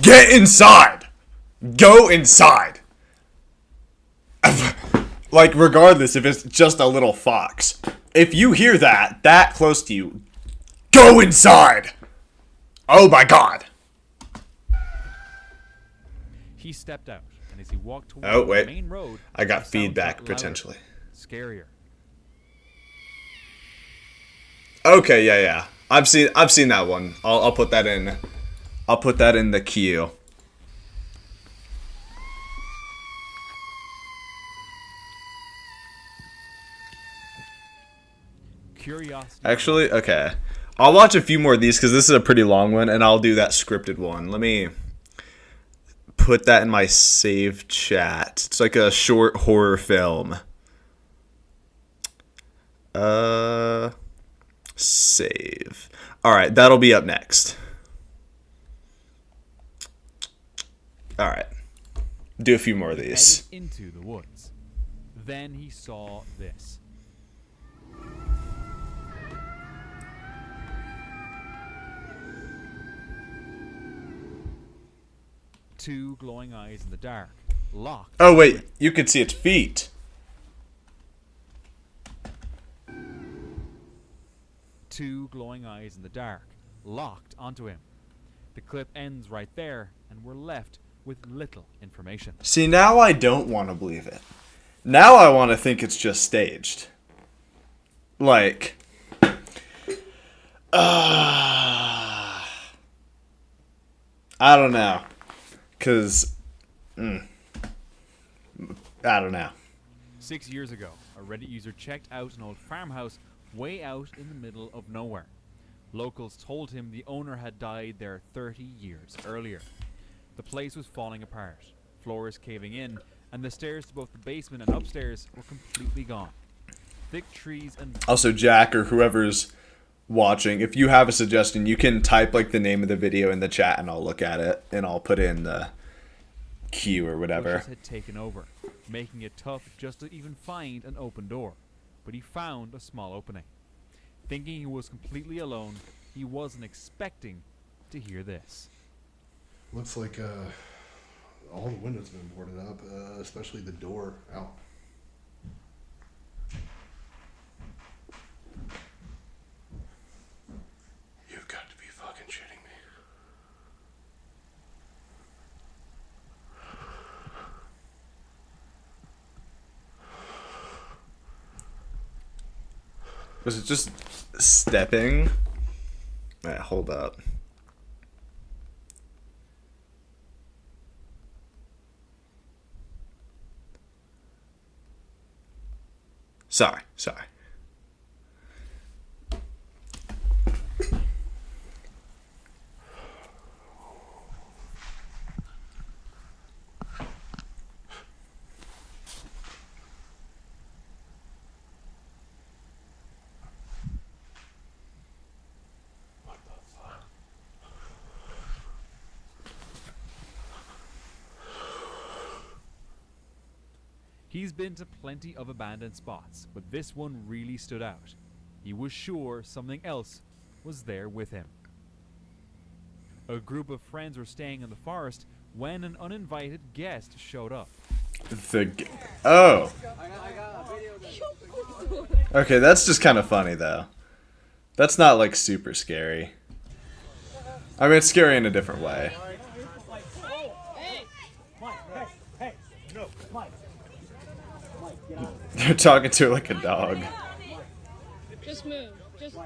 Get inside! Go inside! Like, regardless if it's just a little fox. If you hear that close to you, go inside! Oh my god! He stepped out, and as he walked towards Oh, wait. the main road, I got the sounds feedback, got louder, potentially. Scarier. Okay, yeah. I've seen that one. I'll put that in. I'll put that in the queue. Curiosity. Actually, okay. I'll watch a few more of these because this is a pretty long one, and I'll do that scripted one. Let me put that in my saved chat. It's like a short horror film. Save. Alright, that'll be up next. Alright. Do a few more of these. Headed into the woods. Then he saw this. Two glowing eyes in the dark, locked. Oh wait, you can see its feet. Two glowing eyes in the dark, locked onto him. The clip ends right there, and we're left with little information. See, now I don't want to believe it. Now I want to think it's just staged. Like, I don't know. Because, I don't know. 6 years ago, a Reddit user checked out an old farmhouse way out in the middle of nowhere. Locals told him the owner had died there 30 years earlier. The place was falling apart, floors caving in, and the stairs to both the basement and upstairs were completely gone. Thick trees and... Also, Jack or whoever's watching, if you have a suggestion, you can type like the name of the video in the chat and I'll look at it and I'll put in the queue or whatever. bushes had taken over, making it tough just to even find an open door. But he found a small opening. Thinking he was completely alone, he wasn't expecting to hear this. Looks like all the windows have been boarded up, especially the door out. You've got to be fucking shitting me. Was it just stepping? Alright, hold up. Sorry. He's been to plenty of abandoned spots, but this one really stood out. He was sure something else was there with him. A group of friends were staying in the forest when an uninvited guest showed up. Oh. Okay, that's just kind of funny though. That's not like super scary. I mean, it's scary in a different way. They're talking to it like a dog. Just move. Just move.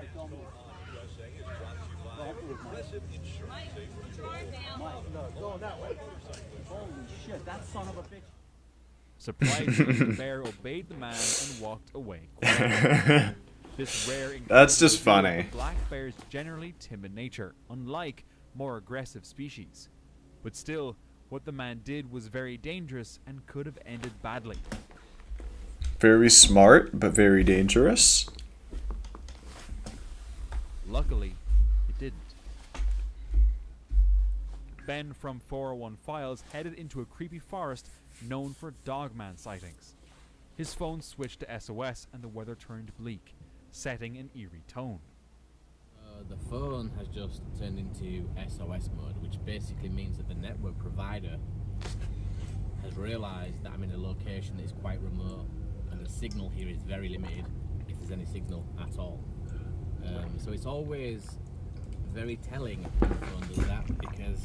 Surprisingly, the bear obeyed the man and walked away quietly. This rare That's just funny. Black bears generally timid nature, unlike more aggressive species. But still, what the man did was very dangerous and could have ended badly. Very smart, but very dangerous. Luckily, it didn't. Ben from 401 Files headed into a creepy forest known for dogman sightings. His phone switched to SOS and the weather turned bleak, setting an eerie tone. The phone has just turned into SOS mode, which basically means that the network provider has realised that I'm in a location that is quite remote and the signal here is very limited, if there's any signal at all. So it's always very telling when the phone does that, because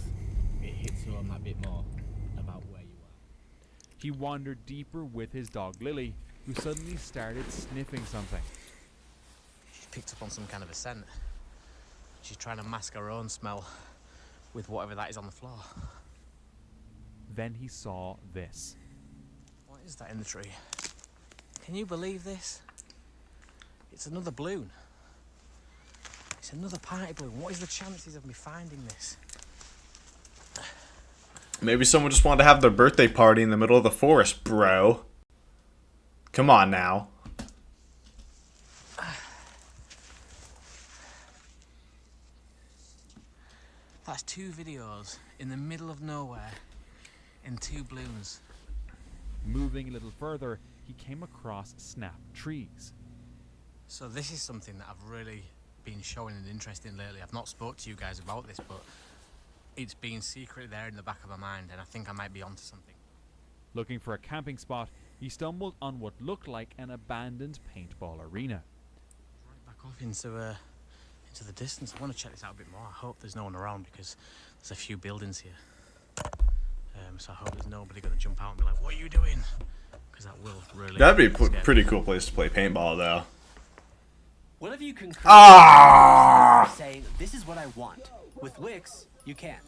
it hits home that bit more about where you are. He wandered deeper with his dog Lily, who suddenly started sniffing something. She picked up on some kind of a scent. She's trying to mask her own smell with whatever that is on the floor. Then he saw this. What is that in the tree? Can you believe this? It's another balloon. It's another party balloon. What is the chances of me finding this? Maybe someone just wanted to have their birthday party in the middle of the forest, bro. Come on now. That's 2 videos in the middle of nowhere in 2 balloons. Moving a little further, he came across snap trees. So this is something that I've really been showing an interest in lately. I've not spoke to you guys about this, but it's been secretly there in the back of my mind, and I think I might be onto something. Looking for a camping spot, he stumbled on what looked like an abandoned paintball arena. Right back off into the distance. I want to check this out a bit more. I hope there's no one around because there's a few buildings here. So I hope there's nobody going to jump out and be like, "What are you doing?" Because that will really. That'd be a pretty cool place to play paintball, though. Whatever you concur say, this is what I want. With Wix, you can.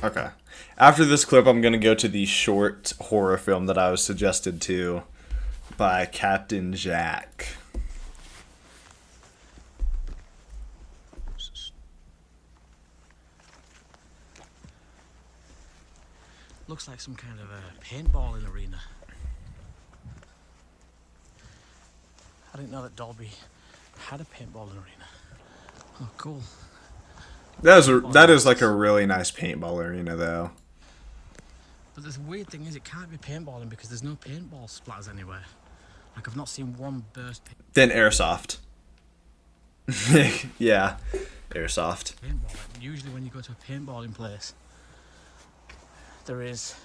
Okay. After this clip, I'm going to go to the short horror film that I was suggested to by Captain Jack. Looks like some kind of a paintballing arena. I didn't know that Dalby had a paintballing arena. Oh, cool. That is like a really nice paintball arena, though. But the weird thing is, it can't be paintballing because there's no paintball splatters anywhere. Like, I've not seen one burst. Then airsoft. Yeah, airsoft. Paintball. Like, usually when you go to a paintballing place, there is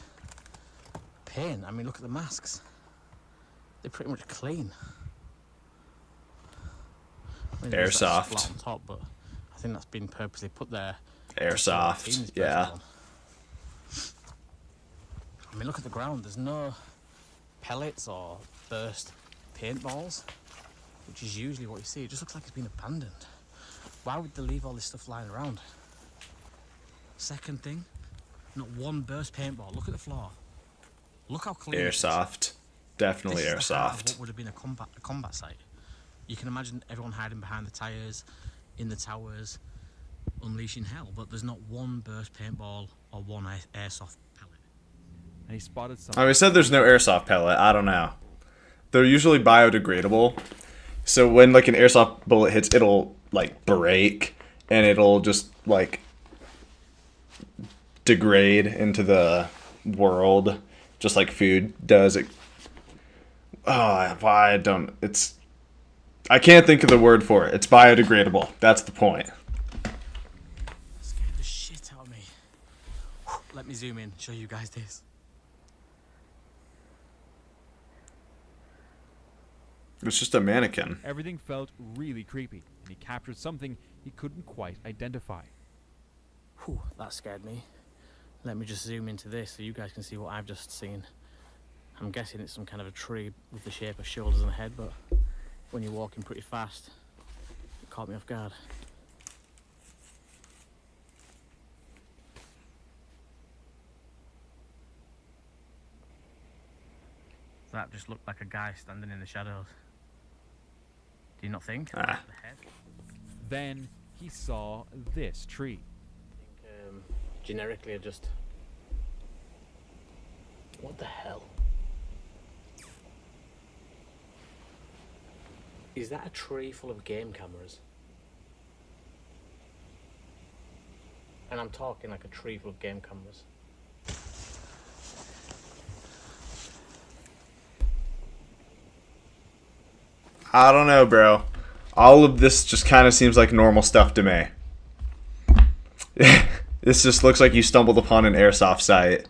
paint. I mean, look at the masks. They're pretty much clean. I mean, there's that Airsoft. splat on top, but I think that's been purposely put there. Airsoft, yeah. I mean, look at the ground. There's no pellets or burst paintballs, which is usually what you see. It just looks like it's been abandoned. Why would they leave all this stuff lying around? Second thing, not one burst paintball. Look at the floor. Look how clean. Airsoft. Definitely this is the heart of airsoft. what would have been a combat site. You can imagine everyone hiding behind the tyres, in the towers, unleashing hell, but there's not one burst paintball or one airsoft pellet. And he spotted something. Oh, we said there's no airsoft pellet. I don't know. They're usually biodegradable. So when like an airsoft bullet hits, it'll like break and it'll just like degrade into the world, just like food does. I can't think of the word for it. It's biodegradable. That's the point. Scared the shit out of me. Let me zoom in, show you guys this. It's just a mannequin. Everything felt really creepy, and he captured something he couldn't quite identify. Whew, that scared me. Let me just zoom into this so you guys can see what I've just seen. I'm guessing it's some kind of a tree with the shape of shoulders and a head, but when you're walking pretty fast, it caught me off guard. That just looked like a guy standing in the shadows. Do you not think? The head? Then he saw this tree. Generically, just... What the hell? Is that a tree full of game cameras? And I'm talking like a tree full of game cameras. I don't know, bro. All of this just kind of seems like normal stuff to me. This just looks like you stumbled upon an airsoft site.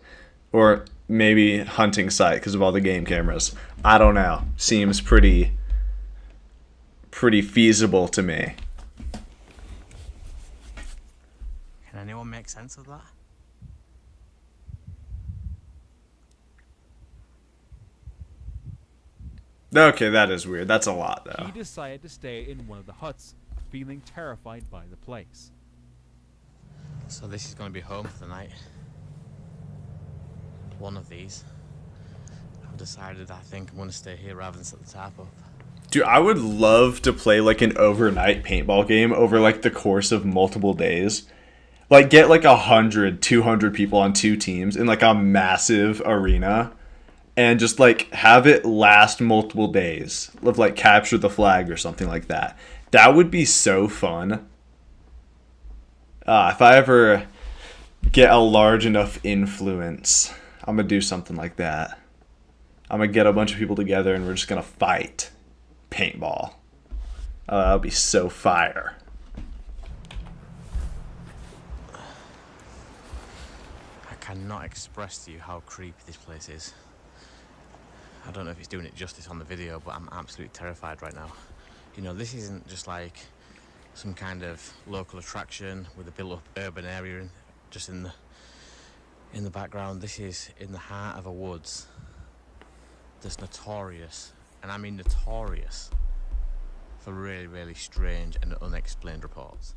Or maybe hunting site because of all the game cameras. I don't know. Seems pretty feasible to me. Can anyone make sense of that? Okay, that is weird. That's a lot, though. He decided to stay in one of the huts, feeling terrified by the place. So this is going to be home for the night. One of these. I've decided I think I'm going to stay here rather than set the tarp up. Dude, I would love to play like an overnight paintball game over like the course of multiple days. Like get like 100, 200 people on 2 teams in like a massive arena and just like have it last multiple days. Of like capture the flag or something like that. That would be so fun. If I ever get a large enough influence, I'm going to do something like that. I'm going to get a bunch of people together and we're just going to fight paintball. Oh, that would be so fire. I cannot express to you how creepy this place is. I don't know if it's doing it justice on the video, but I'm absolutely terrified right now. You know, this isn't just like some kind of local attraction with a built-up urban area just in the background. This is in the heart of a woods that's notorious, and I mean notorious, for really, really strange and unexplained reports.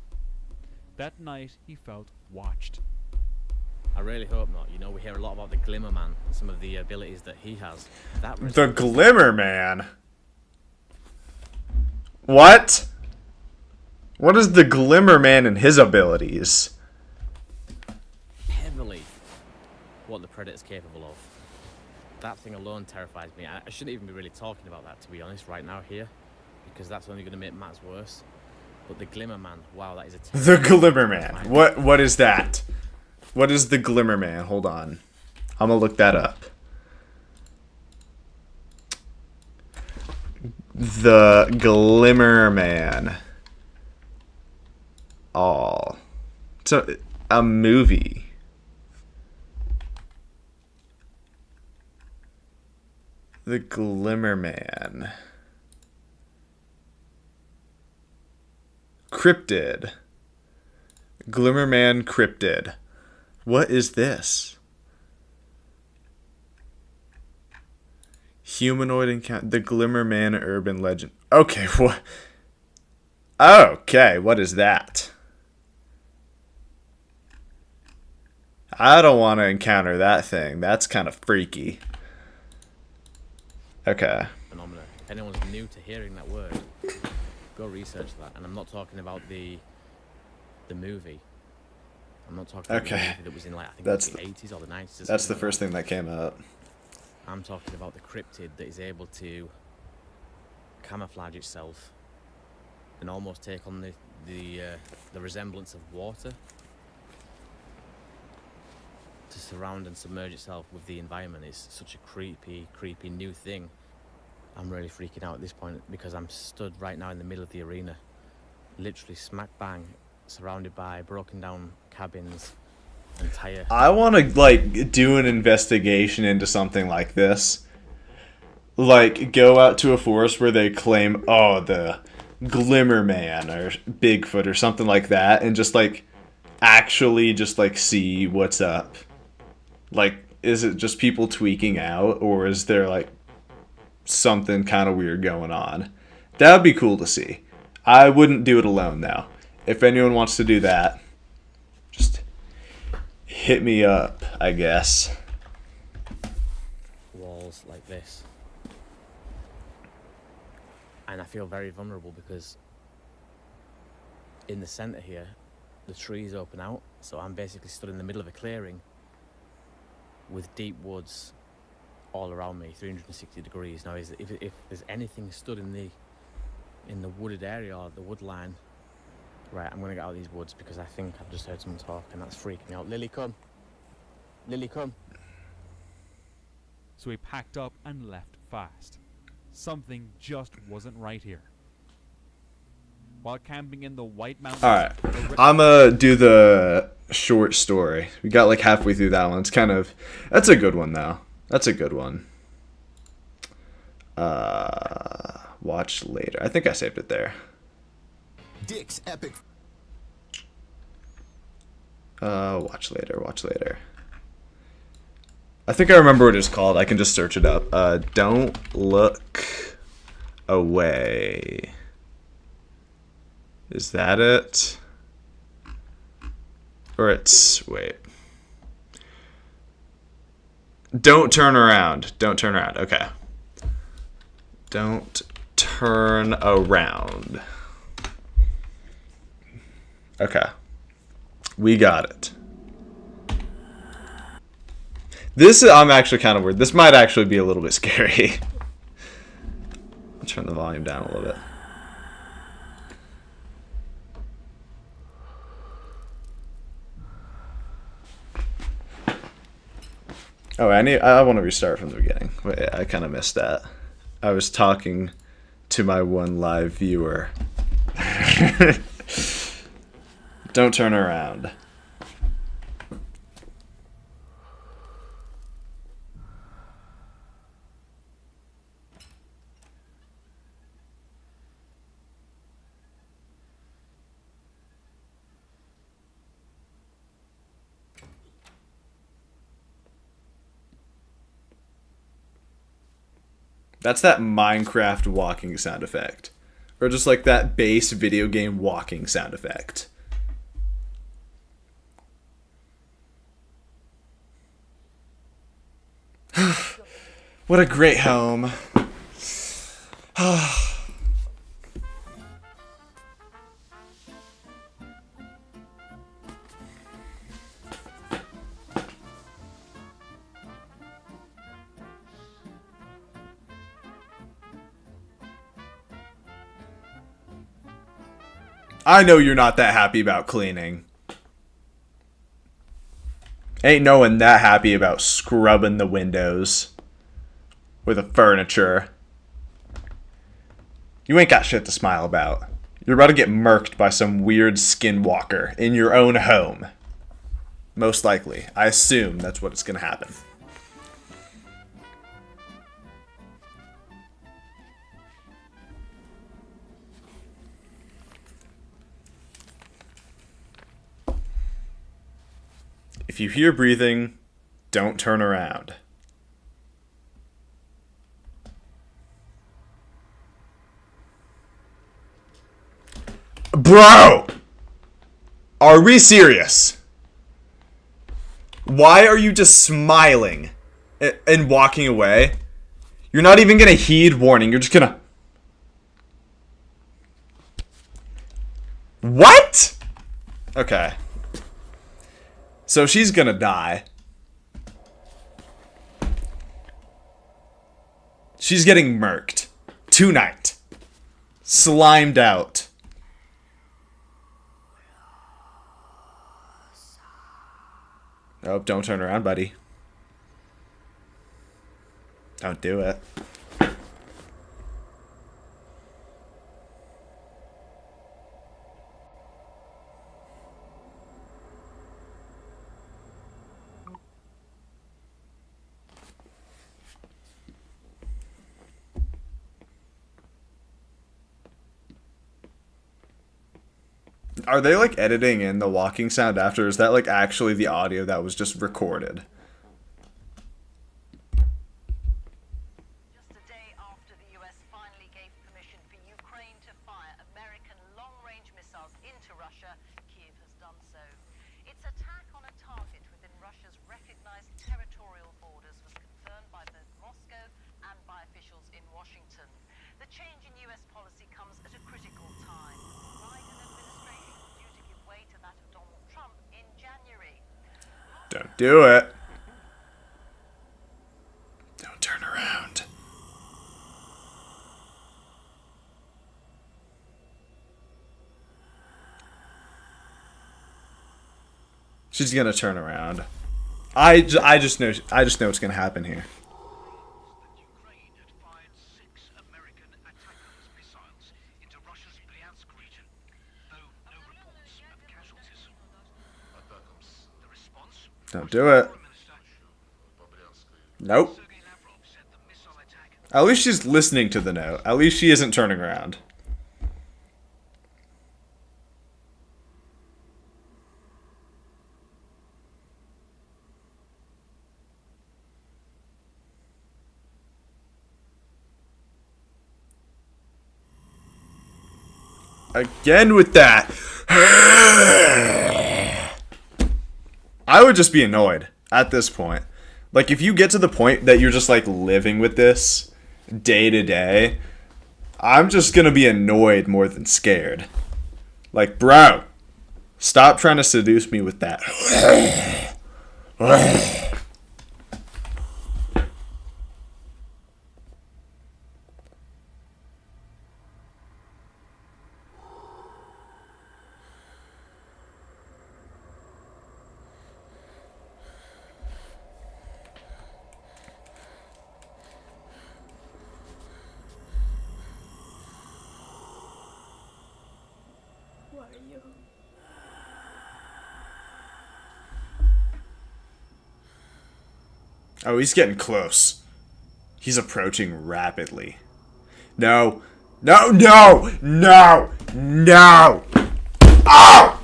That night, he felt watched. I really hope not. You know, we hear a lot about the Glimmer Man and some of the abilities that he has. The Glimmer Man? What? What is the Glimmer Man and his abilities? Heavily what the Predator's capable of. That thing alone terrifies me. I shouldn't even be really talking about that, to be honest, right now here, because that's only going to make matters worse. But the Glimmer Man, wow, that is a The Glimmer Man. What is that? What is the Glimmer Man? Hold on. I'm gonna look that up. The Glimmer Man. Oh. It's a movie. The Glimmer Man. Cryptid. Glimmer Man Cryptid. What is this? Humanoid encounter. The Glimmer Man urban legend. Okay, what? Okay, what is that? I don't want to encounter that thing. That's kind of freaky. Okay. Phenomena. If anyone's new to hearing that word, go research that. And I'm not talking about the movie. I'm not talking about the movie that was in, like, I think that's the 80s or the 90s. That's the first thing that came up. I'm talking about the cryptid that is able to camouflage itself and almost take on the resemblance of water to surround and submerge itself with the environment. Is such a creepy new thing. I'm really freaking out at this point because I'm stood right now in the middle of the arena, literally smack bang, surrounded by broken down cabins. I want to like do an investigation into something like this. Like go out to a forest where they claim, oh, the Glimmer Man or Bigfoot or something like that, and just like actually just like see what's up. Like, is it just people tweaking out, or is there like something kind of weird going on? That would be cool to see. I wouldn't do it alone though. If anyone wants to do that, just hit me up, I guess. Walls like this. And I feel very vulnerable because in the center here, the trees open out, so I'm basically stood in the middle of a clearing with deep woods all around me, 360 degrees. Now, if there's anything stood in the wooded area or the wood line, right, I'm gonna get out of these woods because I think I've just heard someone talk and that's freaking me out. Lily, come. Lily, come. So he packed up and left fast. Something just wasn't right here. While camping in the White Mountains... Alright, I'm gonna do the short story. We got like halfway through that one. It's kind of... That's a good one, though. That's a good one. Watch later. I think I saved it there. Dick's epic. Watch later. I think I remember what it's called. I can just search it up. Don't Look Away. Is that it? Or it's... Wait. Don't Turn Around. Don't Turn Around. Okay. Don't Turn Around. Okay. We got it. This, I'm actually kind of weird. This might actually be a little bit scary. I'll turn the volume down a little bit. Oh, I want to restart from the beginning. Wait, I kind of missed that. I was talking to my one live viewer. Don't turn around. That's that Minecraft walking sound effect. Or just like that base video game walking sound effect. What a great home. I know you're not that happy about cleaning. Ain't no one that happy about scrubbing the windows or the furniture. You ain't got shit to smile about. You're about to get murked by some weird skinwalker in your own home. Most likely. I assume that's what's gonna happen. If you hear breathing, don't turn around. Bro! Are we serious? Why are you just smiling and walking away? You're not even gonna heed warning. You're just gonna... What? Okay. So she's gonna die. She's getting murked. Tonight. Slimed out. Oh, don't turn around, buddy. Don't do it. Are they like editing in the walking sound after? Is that like actually the audio that was just recorded? Just a day after the US finally gave permission for Ukraine to fire American long-range missiles into Russia, Kiev has done so. Its attack on a target within Russia's recognized territorial borders was confirmed by both Moscow and by officials in Washington. The change in US policy comes at a critical time. The Biden administration is due to give way to that of Donald Trump in January. Don't do it. Don't turn around. She's gonna turn around. I just know what's gonna happen here. Don't do it. Nope. At least she's listening to the note. At least she isn't turning around. Again with that. I would just be annoyed at this point. Like, if you get to the point that you're just, like, living with this day to day, I'm just gonna be annoyed more than scared. Like, bro, stop trying to seduce me with that. Oh, he's getting close. He's approaching rapidly. No. No, no, no, no. Oh!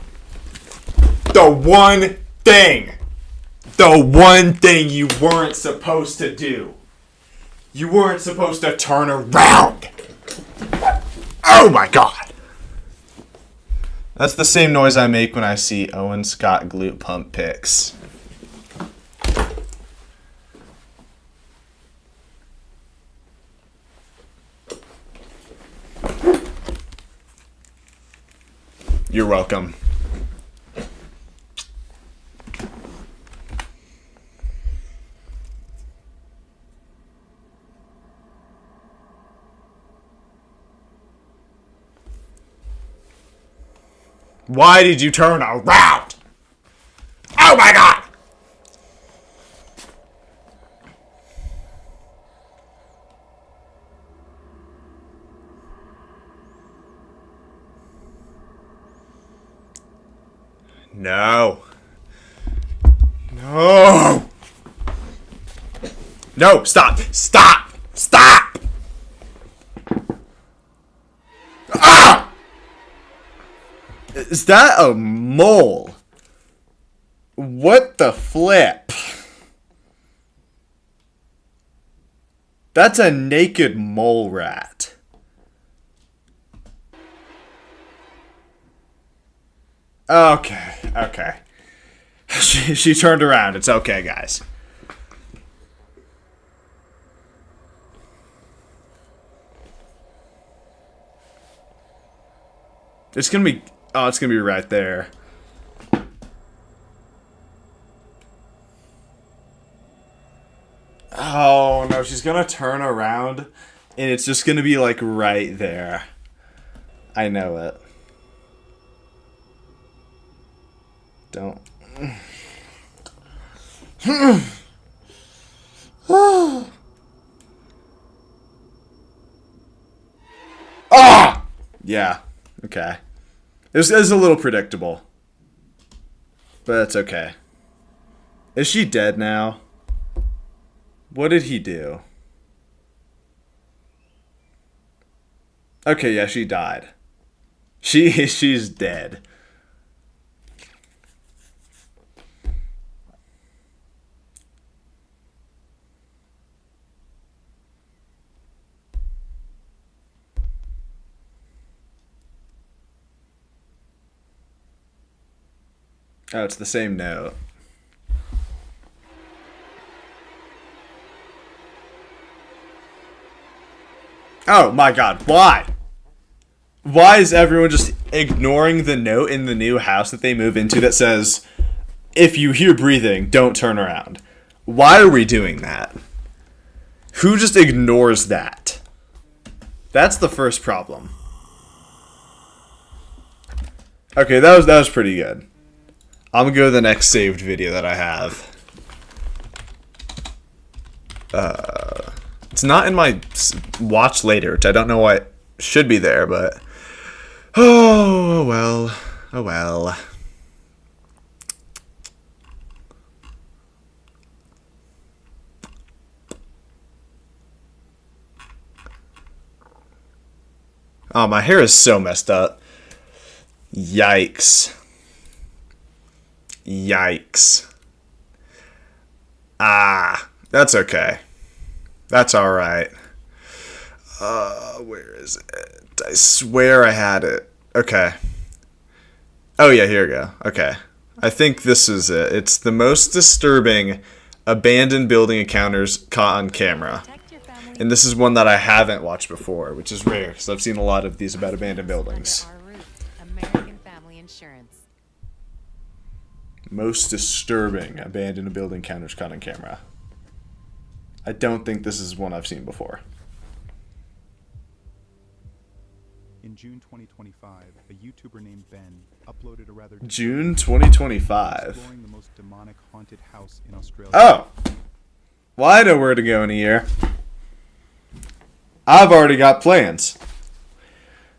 The one thing. The one thing you weren't supposed to do. You weren't supposed to turn around. Oh my god. That's the same noise I make when I see Owen Scott glute pump pics. You're welcome. Why did you turn around? Oh my god! No. No. No, stop. Stop. Stop. Ah! Is that a mole? What the flip? That's a naked mole rat. Okay, okay. She turned around. It's okay, guys. It's gonna be... Oh, it's gonna be right there. Oh, no, she's gonna turn around, and it's just gonna be, like, right there. I know it. Don't... Ah! Yeah, okay. This is a little predictable. But it's okay. Is she dead now? What did he do? Okay, yeah, she died. She's dead. Oh, it's the same note. Oh my god, why? Why is everyone just ignoring the note in the new house that they move into that says, if you hear breathing, don't turn around? Why are we doing that? Who just ignores that? That's the first problem. Okay, that was pretty good. I'm gonna go to the next saved video that I have. It's not in my watch later, which I don't know why it should be there, but... Oh, well. Oh, well. Oh, my hair is so messed up. Yikes. Yikes. Ah, that's okay. That's alright. Where is it? I swear I had it. Okay. Oh yeah, here we go. Okay. I think this is it. It's the most disturbing abandoned building encounters caught on camera. And this is one that I haven't watched before, which is rare, because I've seen a lot of these about abandoned buildings. American Family Insurance. Most disturbing abandoned building encounters caught on camera. I don't think this is one I've seen before. In June 2025, a YouTuber named Ben uploaded a rather June 2025. exploring the most demonic haunted house in Australia. Oh! Well, I know where to go in a year. I've already got plans.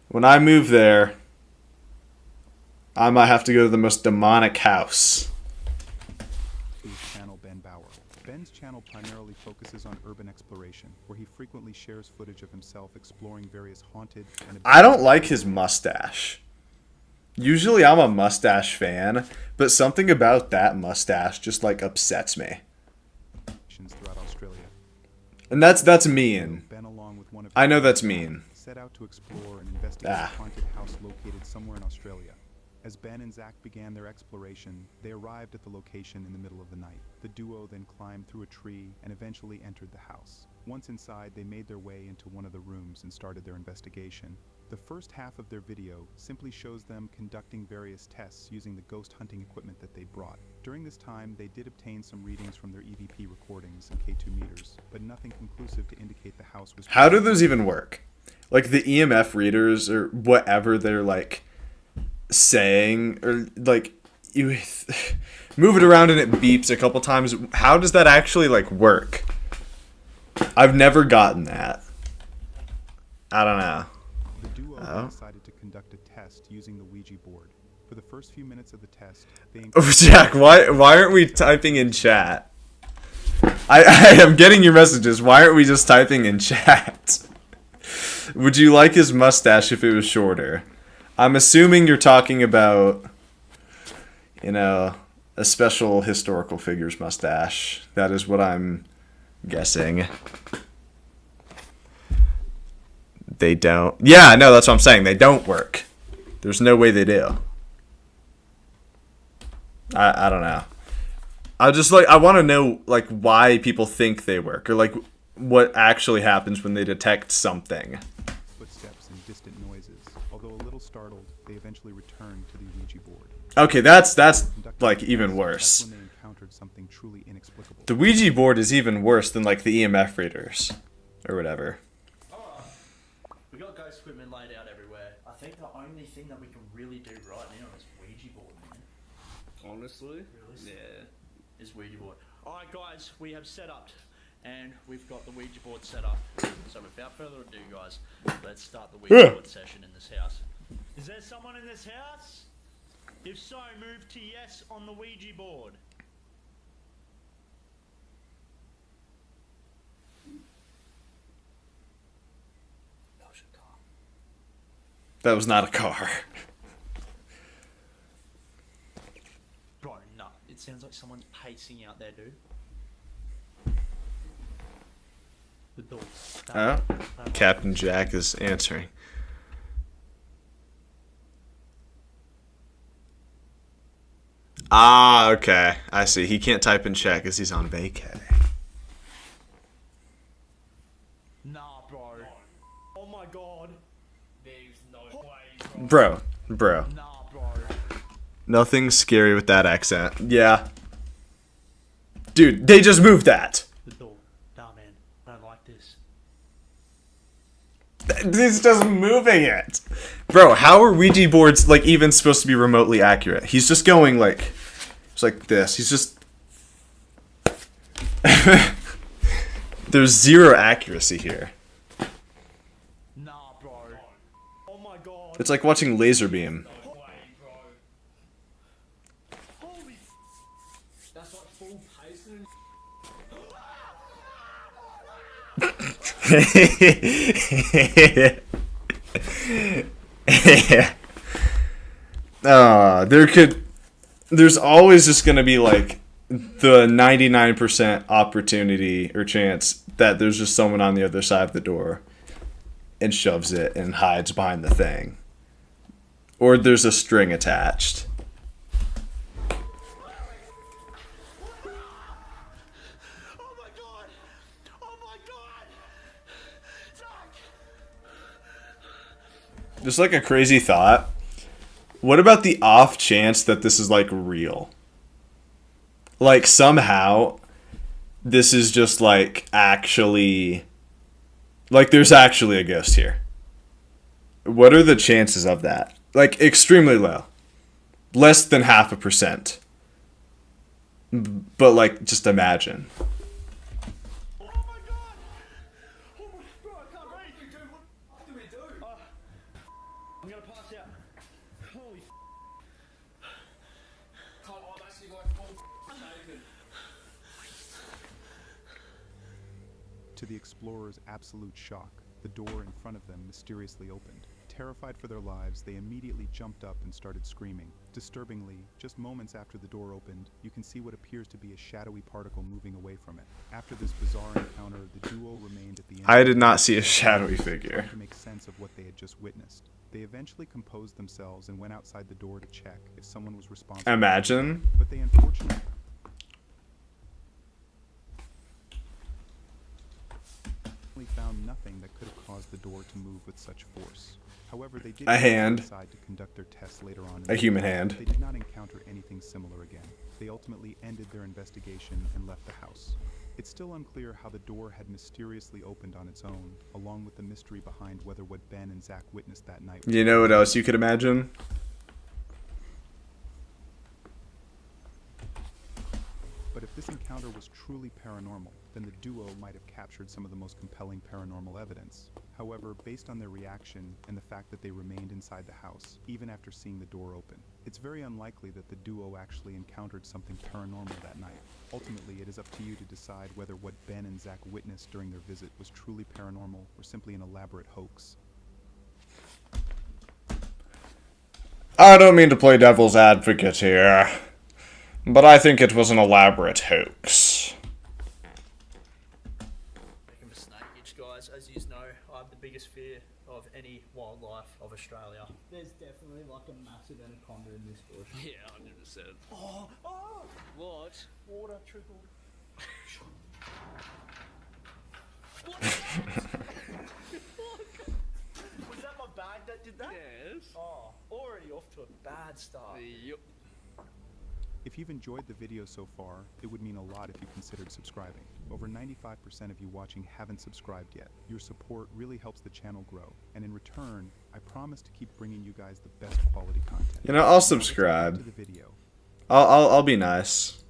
When I move there, I might have to go to the most demonic house. His channel, Ben Bauer. Ben's channel primarily focuses on urban exploration, where he frequently shares footage of himself exploring various haunted and I don't like his mustache. Usually I'm a mustache fan, but something about that mustache just like upsets me. throughout Australia. And that's mean. Ben, along with one of I know that's mean. set out to explore and investigate a haunted house located somewhere in Australia. As Ben and Zach began their exploration, they arrived at the location in the middle of the night. The duo then climbed through a tree and eventually entered the house. Once inside, they made their way into one of the rooms and started their investigation. The first half of their video simply shows them conducting various tests using the ghost hunting equipment that they brought. During this time, they did obtain some readings from their EVP recordings and K2 meters, but nothing conclusive to indicate the house was... How do those even work? Like the EMF readers or whatever they're like saying, or like you move it around and it beeps a couple times. How does that actually like work? I've never gotten that. I don't know. The duo decided to conduct a test using the Ouija board. For the first few minutes of the test, they Oh, Jack, why aren't we typing in chat? I am getting your messages. Why aren't we just typing in chat? Would you like his mustache if it was shorter? I'm assuming you're talking about, you know, a special historical figure's mustache. That is what I'm guessing. They don't. Yeah, no, that's what I'm saying. They don't work. There's no way they do. I don't know. I want to know like why people think they work, or like what actually happens when they detect something. Footsteps and distant noises. Although a little startled, they eventually returned to the Ouija board. Okay, that's like even worse. That's when they encountered something truly inexplicable. The Ouija board is even worse than like the EMF readers or whatever. We got ghost equipment laid out everywhere. I think the only thing that we can really do right now is Ouija board, man. Honestly? Yeah. Is Ouija board. Alright guys, we have set up and we've got the Ouija board set up. So without further ado guys, let's start the Ouija board session in this house. Is there someone in this house? If so, move to yes on the Ouija board. That was not a car. Bro, no. It sounds like someone's pacing out there, dude. The door. Oh, Captain Jack is answering. Ah, okay. I see. He can't type in chat because he's on vacay. Nah, bro. Oh my god. There's no way, Bro. Nah, bro. Nothing scary with that accent. Yeah. Dude, they just moved that. The door. Nah, man. I don't like this. He's just moving it. Bro, how are Ouija boards like even supposed to be remotely accurate? He's just going like, it's like this. He's just. There's zero accuracy here. Nah, bro. Oh my god. It's like watching laser beam. That's like full pacing. There's always just gonna be like the 99% opportunity or chance that there's just someone on the other side of the door and shoves it and hides behind the thing. Or there's a string attached. Just like a crazy thought. What about the off chance that this is like real? Like somehow this is just like actually like there's actually a ghost here. What are the chances of that? Like extremely low. Less than 0.5%. But like just imagine. I'm gonna pass out. Holy I'm actually like full naked. To the explorers' absolute shock, the door in front of them mysteriously opened. Terrified for their lives, they immediately jumped up and started screaming. Disturbingly, just moments after the door opened, you can see what appears to be a shadowy particle moving away from it. After this bizarre encounter, the duo remained at the end. I did not see a shadowy figure. To make sense of what they had just witnessed. They eventually composed themselves and went outside the door to check if someone was responsible. Imagine. But they unfortunately found nothing that could have caused the door to move with such force. However, they did A hand. decide to conduct their tests later on. A human hand. They did not encounter anything similar again. They ultimately ended their investigation and left the house. It's still unclear how the door had mysteriously opened on its own, along with the mystery behind whether what Ben and Zach witnessed that night. You know what else you could imagine? this encounter was truly paranormal, then the duo might have captured some of the most compelling paranormal evidence. However, based on their reaction and the fact that they remained inside the house, even after seeing the door open, it's very unlikely that the duo actually encountered something paranormal that night. Ultimately, it is up to you to decide whether what Ben and Zach witnessed during their visit was truly paranormal or simply an elaborate hoax. I don't mean to play devil's advocate here, but I think it was an elaborate hoax. Make a mistake, itch guys. As you know, I have the biggest fear of any wildlife of Australia. There's definitely like a massive anaconda in this bush. Yeah, 100%. Oh! What? Water trickled. Was that my bag that did that? Yes. Oh, already off to a bad start. Yep. If you've enjoyed the video so far, it would mean a lot if you considered subscribing. Over 95% of you watching haven't subscribed yet. Your support really helps the channel grow, and in return, I promise to keep bringing you guys the best quality content. You know, I'll subscribe. To the video. I'll be nice.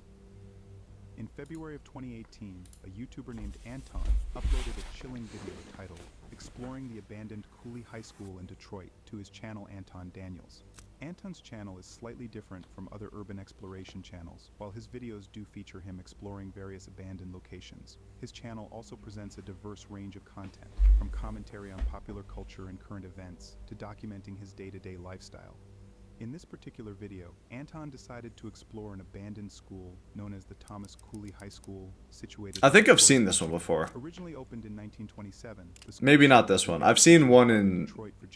In February of 2018, a YouTuber named Anton uploaded a chilling video titled Exploring the Abandoned Cooley High School in Detroit to his channel Anton Daniels. Anton's channel is slightly different from other urban exploration channels. While his videos do feature him exploring various abandoned locations, his channel also presents a diverse range of content, from commentary on popular culture and current events to documenting his day-to-day lifestyle. In this particular video, Anton decided to explore an abandoned school known as the Thomas Cooley High School, situated... I think I've seen this one before. Originally opened in 1927, the school Maybe not this one. I've seen one in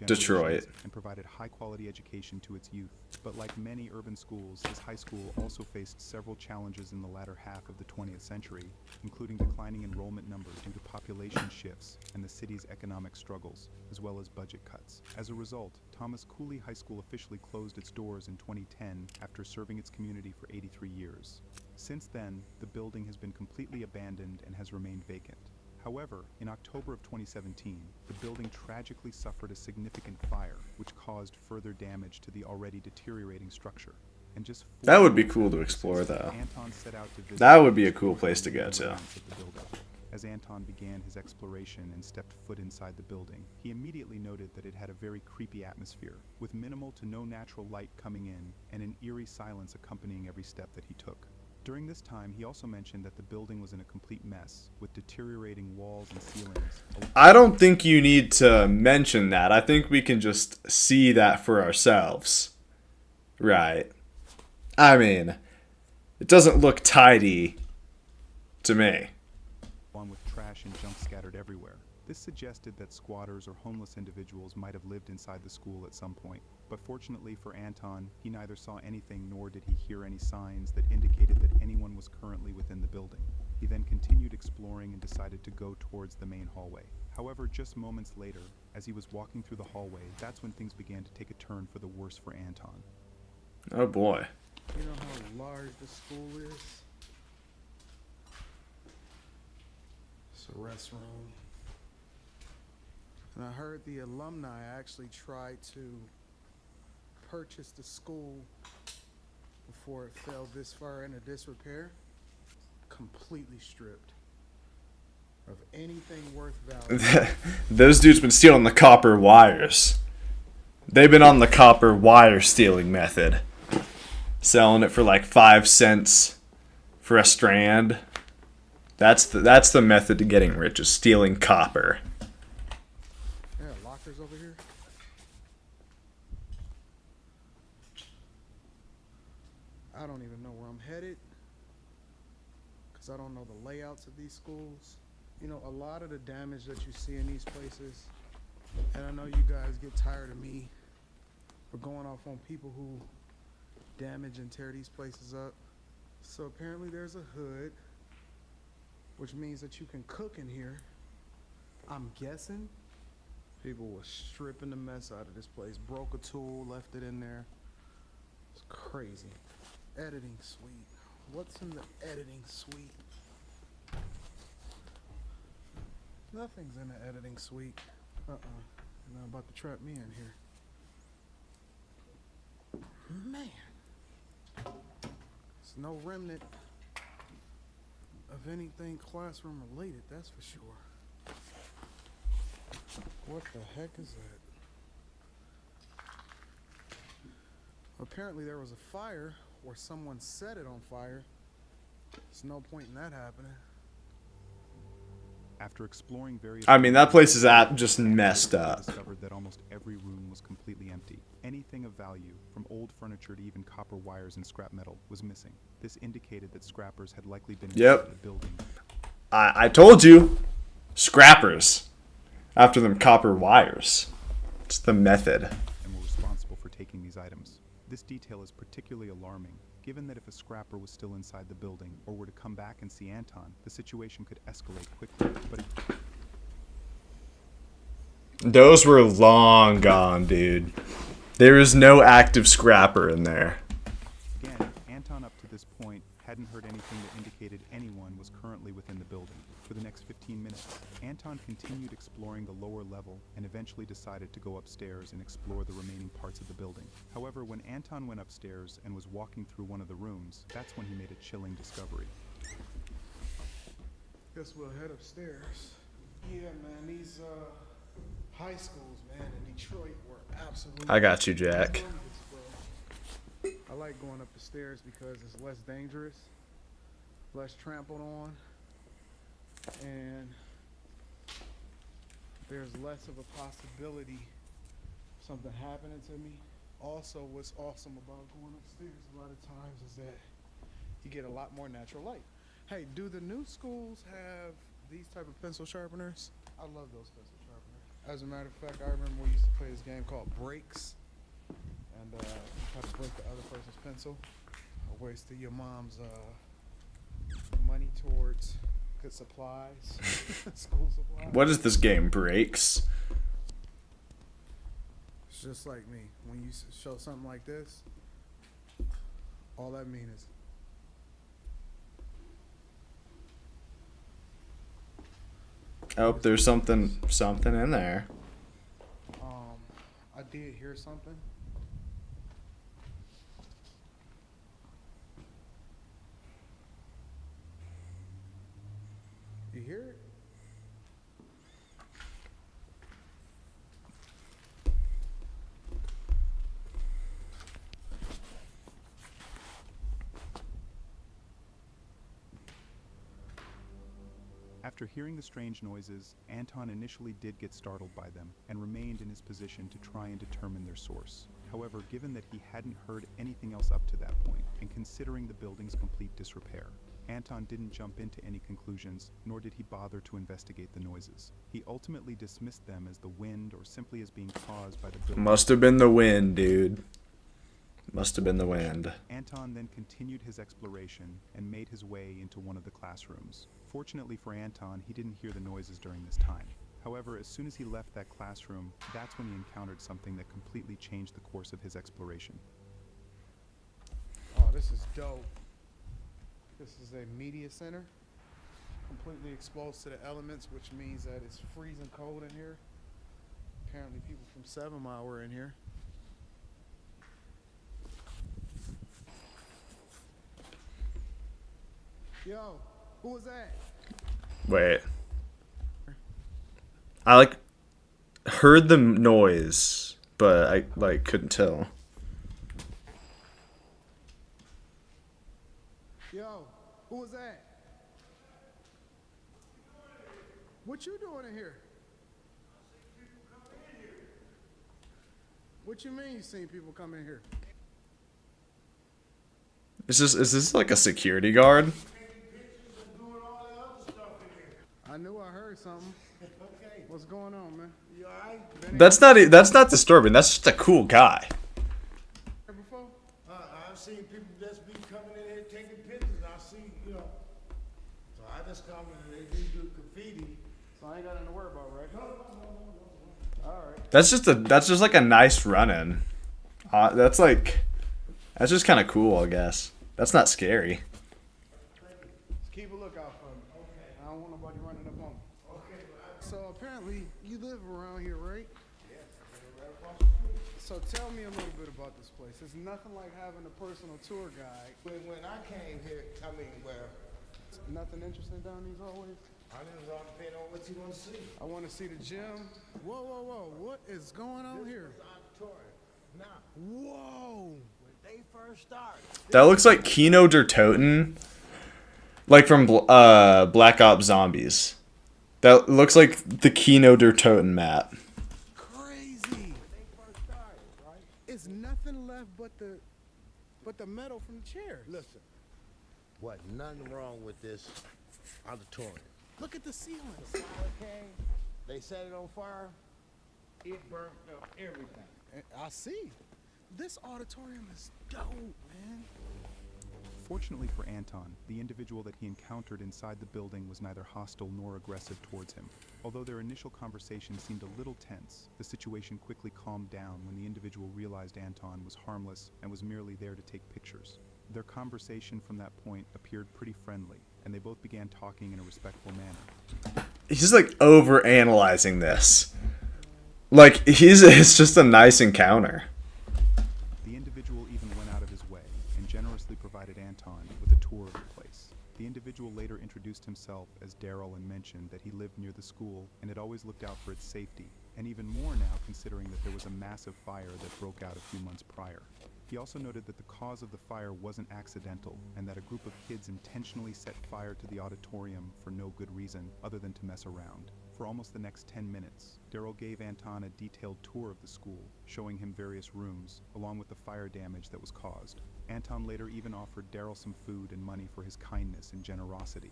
Detroit. And provided high-quality education to its youth. But like many urban schools, this high school also faced several challenges in the latter half of the 20th century, including declining enrollment numbers due to population shifts and the city's economic struggles, as well as budget cuts. As a result, Thomas Cooley High School officially closed its doors in 2010 after serving its community for 83 years. Since then, the building has been completely abandoned and has remained vacant. However, in October of 2017, the building tragically suffered a significant fire, which caused further damage to the already deteriorating structure. And just that would be cool to explore, though. Anton set out to visit that would be a cool place to go to. As Anton began his exploration and stepped foot inside the building, he immediately noted that it had a very creepy atmosphere, with minimal to no natural light coming in and an eerie silence accompanying every step that he took. During this time, he also mentioned that the building was in a complete mess, with deteriorating walls and ceilings. I don't think you need to mention that. I think we can just see that for ourselves. Right. I mean, it doesn't look tidy to me. One with trash and junk scattered everywhere. This suggested that squatters or homeless individuals might have lived inside the school at some point. But fortunately for Anton, he neither saw anything nor did he hear any signs that indicated that anyone was currently within the building. He then continued exploring and decided to go towards the main hallway. However, just moments later, as he was walking through the hallway, that's when things began to take a turn for the worse for Anton. Oh boy. You know how large the school is? It's a restroom. And I heard the alumni actually tried to purchase the school before it fell this far into disrepair. Completely stripped of anything worth value. Those dudes been stealing the copper wires. They've been on the copper wire stealing method. Selling it for like 5 cents for a strand. That's the method to getting rich, is stealing copper. Yeah, lockers over here. I don't even know where I'm headed, because I don't know the layouts of these schools. You know, a lot of the damage that you see in these places, and I know you guys get tired of me for going off on people who damage and tear these places up. So apparently there's a hood, which means that you can cook in here. I'm guessing people were stripping the mess out of this place. Broke a tool, left it in there. It's crazy. Editing suite. What's in the editing suite? Nothing's in the editing suite. You're not about to trap me in here. Man. There's no remnant of anything classroom related, that's for sure. What the heck is that? Apparently there was a fire, or someone set it on fire. There's no point in that happening. After exploring various... I mean, that place is just messed up. Discovered that almost every room was completely empty. Anything of value, from old furniture to even copper wires and scrap metal, was missing. This indicated that scrappers had likely been inside the building. I told you, scrappers. After them copper wires. It's the method. And were responsible for taking these items. This detail is particularly alarming, given that if a scrapper was still inside the building or were to come back and see Anton, the situation could escalate quickly. But those were long gone, dude. There is no active scrapper in there. Again, Anton up to this point hadn't heard anything that indicated anyone was currently within the building. For the next 15 minutes, Anton continued exploring the lower level and eventually decided to go upstairs and explore the remaining parts of the building. However, when Anton went upstairs and was walking through one of the rooms, that's when he made a chilling discovery. Guess we'll head upstairs. Yeah, man, these high schools, man, in Detroit were absolutely... I got you, Jack. I like going up the stairs because it's less dangerous, less trampled on, and there's less of a possibility of something happening to me. Also, what's awesome about going upstairs a lot of times is that you get a lot more natural light. Hey, do the new schools have these type of pencil sharpeners? I love those pencil sharpeners. As a matter of fact, I remember we used to play this game called Breaks, and you try to break the other person's pencil, or waste your mom's money towards good supplies, school supplies. What is this game? Breaks? It's just like me. When you show something like this, all that means is oh, there's something in there. I did hear something. You hear it? After hearing the strange noises, Anton initially did get startled by them and remained in his position to try and determine their source. However, given that he hadn't heard anything else up to that point, and considering the building's complete disrepair, Anton didn't jump into any conclusions, nor did he bother to investigate the noises. He ultimately dismissed them as the wind or simply as being caused by the building. Must have been the wind, dude. Must have been the wind. Anton then continued his exploration and made his way into one of the classrooms. Fortunately for Anton, he didn't hear the noises during this time. However, as soon as he left that classroom, that's when he encountered something that completely changed the course of his exploration. Oh, this is dope. This is a media center, completely exposed to the elements, which means that it's freezing cold in here. Apparently people from 7 Mile were in here. Yo, who was that? Wait. I heard the noise, but I couldn't tell. Yo, who was that? What you doing in here? What you mean you seen people come in here? Is this like a security guard? I knew I heard something. Okay. What's going on, man? You alright? That's not disturbing. That's just a cool guy. Before? I've seen people just be coming in here taking pictures. I see, you know. So I just come and they do graffiti. So I ain't got nothing to worry about, right? No. Alright. That's just like a nice run-in. That's just kind of cool, I guess. That's not scary. Just keep a lookout for me. Okay. I don't want nobody running up on me. Okay. So apparently you live around here, right? Yes, I live right across the street. So tell me a little bit about this place. It's nothing like having a personal tour guide. When I came here, Nothing interesting down these hallways? I didn't know depending on what you want to see. I want to see the gym. Whoa, whoa, whoa. What is going on here? Now, whoa. when they first started, That looks like Kino der Toten. Like from Black Ops Zombies. That looks like the Kino der Toten map. Crazy. It's nothing left but the metal from the chairs. listen, wasn't nothing wrong with this auditorium. Look at the ceilings. The fire came, they set it on fire, it burnt up everything. I see. This auditorium is dope, man. Fortunately for Anton, the individual that he encountered inside the building was neither hostile nor aggressive towards him. Although their initial conversation seemed a little tense, the situation quickly calmed down when the individual realized Anton was harmless and was merely there to take pictures. Their conversation from that point appeared pretty friendly, and they both began talking in a respectful manner. He's like over analyzing this. Like it's just a nice encounter. The individual even went out of his way and generously provided Anton with a tour of the place. The individual later introduced himself as Daryl and mentioned that he lived near the school and had always looked out for its safety, and even more now considering that there was a massive fire that broke out a few months prior. He also noted that the cause of the fire wasn't accidental and that a group of kids intentionally set fire to the auditorium for no good reason other than to mess around. For almost the next 10 minutes, Daryl gave Anton a detailed tour of the school, showing him various rooms, along with the fire damage that was caused. Anton later even offered Daryl some food and money for his kindness and generosity.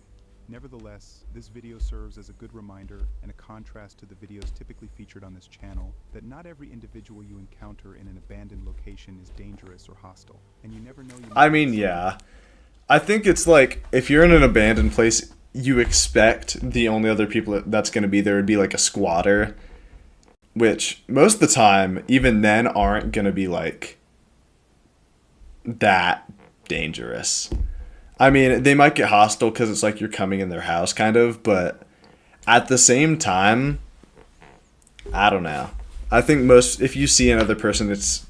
Nevertheless, this video serves as a good reminder and a contrast to the videos typically featured on this channel that not every individual you encounter in an abandoned location is dangerous or hostile, and you never know you I mean, yeah. I think it's like, if you're in an abandoned place, you expect the only other people that's going to be there would be like a squatter, which most of the time, even then, aren't going to be like that dangerous. I mean, they might get hostile because it's like you're coming in their house, kind of, but at the same time, I don't know. I think if you see another person, it's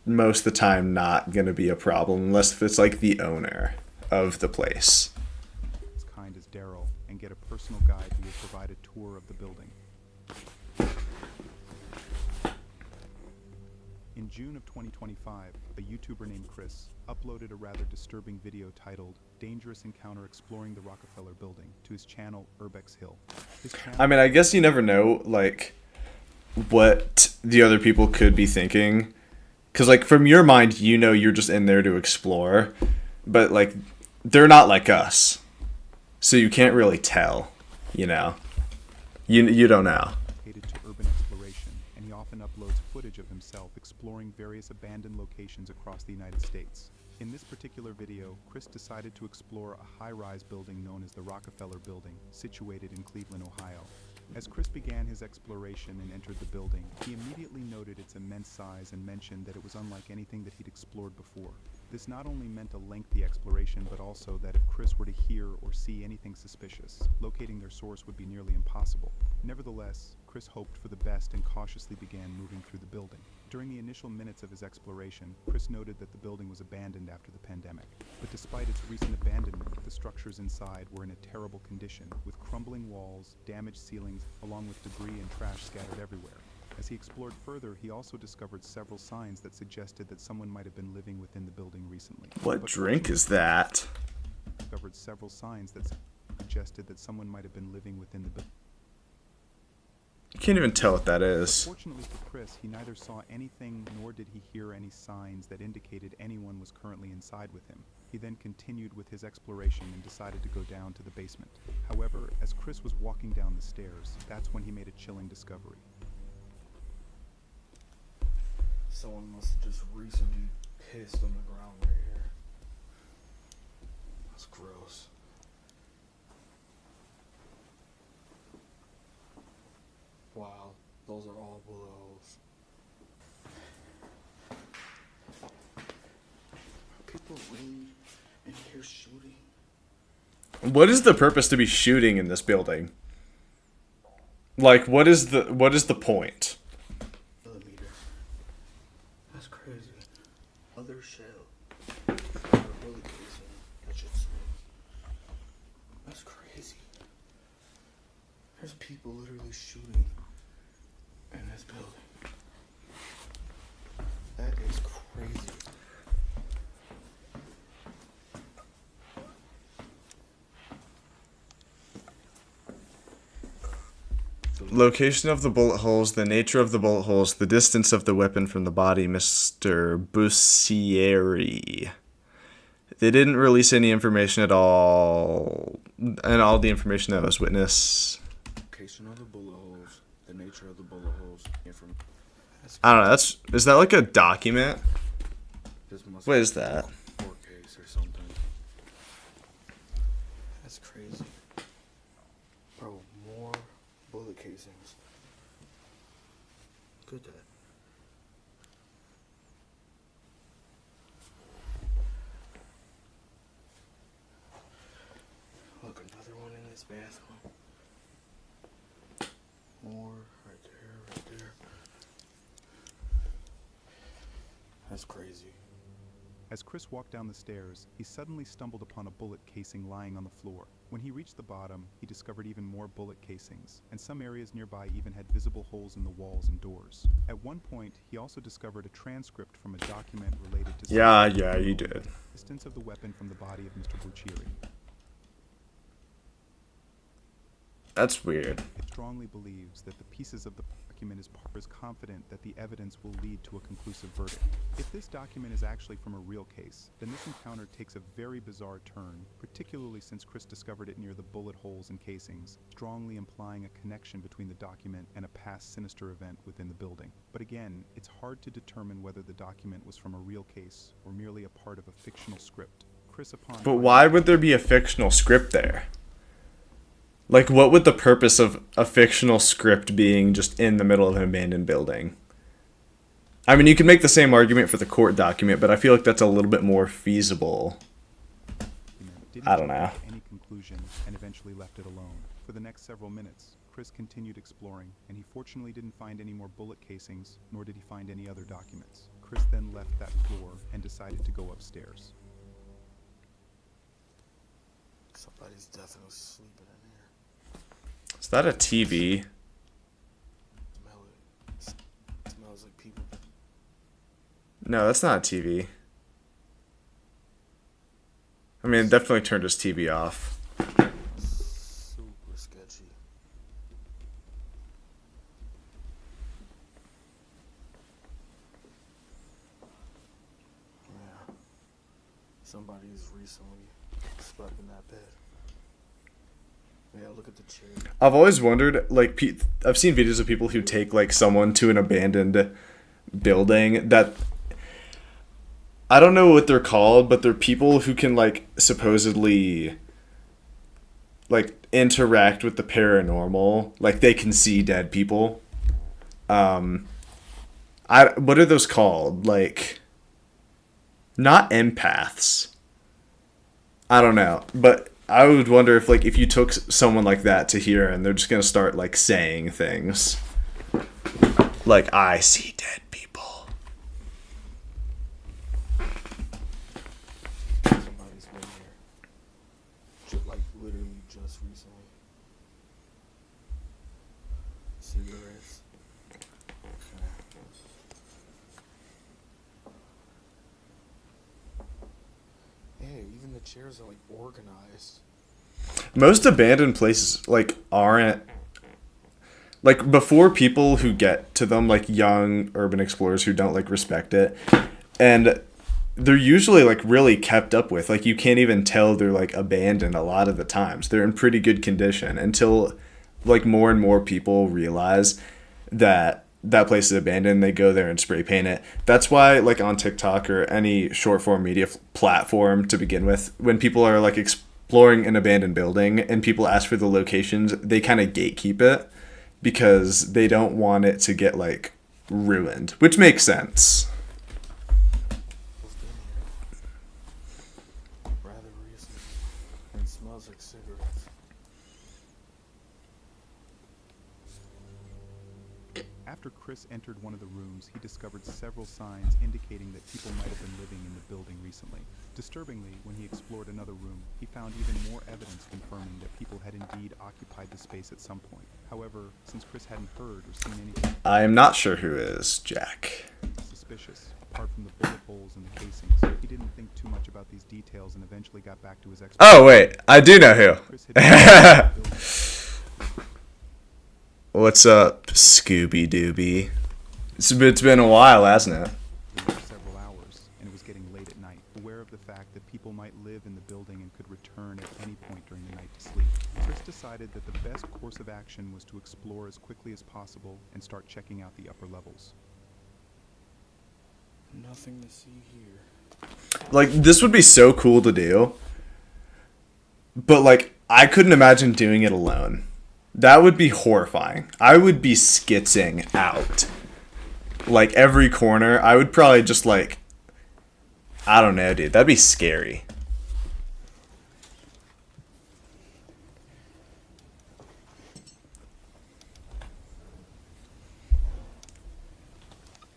most of the time not going to be a problem, unless if it's like the owner of the place. As kind as Daryl and get a personal guide who will provide a tour of the building. In June of 2025, a YouTuber named Chris uploaded a rather disturbing video titled Dangerous Encounter Exploring the Rockefeller Building to his channel Urbex Hill. I mean, I guess you never know, like, what the other people could be thinking. Because, like, from your mind, you know you're just in there to explore. But, like, they're not like us. So you can't really tell, you know? You don't know. Dedicated to urban exploration, and he often uploads footage of himself exploring various abandoned locations across the United States. In this particular video, Chris decided to explore a high-rise building known as the Rockefeller Building, situated in Cleveland, Ohio. As Chris began his exploration and entered the building, he immediately noted its immense size and mentioned that it was unlike anything that he'd explored before. This not only meant a lengthy exploration, but also that if Chris were to hear or see anything suspicious, locating their source would be nearly impossible. Nevertheless, Chris hoped for the best and cautiously began moving through the building. During the initial minutes of his exploration, Chris noted that the building was abandoned after the pandemic. But despite its recent abandonment, the structures inside were in a terrible condition, with crumbling walls, damaged ceilings, along with debris and trash scattered everywhere. As he explored further, he also discovered several signs that suggested that someone might have been living within the building recently. What drink is that? Discovered several signs that suggested that someone might have been living within the building. You can't even tell what that is. Fortunately for Chris, he neither saw anything nor did he hear any signs that indicated anyone was currently inside with him. He then continued with his exploration and decided to go down to the basement. However, as Chris was walking down the stairs, that's when he made a chilling discovery. Someone must have just recently pissed on the ground right here. That's gross. Wow, those are all bullet holes. Are people really in here shooting? What is the purpose to be shooting in this building? Like, what is the point? Millimeter. That's crazy. Other shell. Bullet casing. That shit's There's people literally shooting in this building. That is crazy. Location of the bullet holes, the nature of the bullet holes, the distance of the weapon from the body, Mr. Bussieri. They didn't release any information at all, and all the information that was witnessed. Location of the bullet holes, the nature of the bullet holes, I don't know. Is that like a document? What is that? Court case or something. That's crazy. Bro, more bullet casings. Good day. Look, another one in this bathroom. More right there. That's crazy. As Chris walked down the stairs, he suddenly stumbled upon a bullet casing lying on the floor. When he reached the bottom, he discovered even more bullet casings, and some areas nearby even had visible holes in the walls and doors. At one point, he also discovered a transcript from a document related to... Yeah, you did. ...distance of the weapon from the body of Mr. Bucieri. That's weird. It strongly believes that the pieces of the document is confident that the evidence will lead to a conclusive verdict. If this document is actually from a real case, then this encounter takes a very bizarre turn, particularly since Chris discovered it near the bullet holes and casings, strongly implying a connection between the document and a past sinister event within the building. But again, it's hard to determine whether the document was from a real case or merely a part of a fictional script. But why would there be a fictional script there? Like, what would the purpose of a fictional script being just in the middle of an abandoned building? I mean, you can make the same argument for the court document, but I feel like that's a little bit more feasible. I don't know. Any conclusion and eventually left it alone. For the next several minutes, Chris continued exploring, and he fortunately didn't find any more bullet casings, nor did he find any other documents. Chris then left that floor and decided to go upstairs. Somebody's definitely sleeping in here. Is that a TV? Smell it. It smells like people. No, that's not a TV. I mean, it definitely turned his TV off. Super sketchy. Yeah. Somebody's recently slept in that bed. Yeah, look at the chair. I've always wondered, like, I've seen videos of people who take, like, someone to an abandoned building that... I don't know what they're called, but they're people who can, like, supposedly, like, interact with the paranormal. Like, they can see dead people. What are those called? Like, not empaths. I don't know, but I would wonder if, like, if you took someone like that to here and they're just gonna start, like, saying things. Like, I see dead people. Somebody's been here. Like, literally just recently. Cigarettes. Okay. Yeah, even the chairs are, like, organized. Most abandoned places, like, aren't... Like, before people who get to them, like, young urban explorers who don't, like, respect it, and they're usually, like, really kept up with. Like, you can't even tell they're, like, abandoned a lot of the times. They're in pretty good condition until, like, more and more people realize that that place is abandoned. They go there and spray paint it. That's why, like, on TikTok or any short form media platform to begin with, when people are, like, exploring an abandoned building and people ask for the locations, they kind of gatekeep it because they don't want it to get, like, ruined, which makes sense. Rather recent. And smells like cigarettes. After Chris entered one of the rooms, he discovered several signs indicating that people might have been living in the building recently. Disturbingly, when he explored another room, he found even more evidence confirming that people had indeed occupied the space at some point. However, since Chris hadn't heard or seen anything I am not sure who is Jack. suspicious, apart from the bullet holes in the casings, he didn't think too much about these details and eventually got back to his Oh wait, I do know who. What's up, Scooby Dooby? It's been a while, hasn't it? Several hours, and it was getting late at night. Aware of the fact that people might live in the building and could return at any point during the night to sleep, Chris decided that the best course of action was to explore as quickly as possible and start checking out the upper levels. Nothing to see here. Like, this would be so cool to do. But, like, I couldn't imagine doing it alone. That would be horrifying. I would be skitzing out. Like, every corner. I would probably just, like... I don't know, dude. That'd be scary.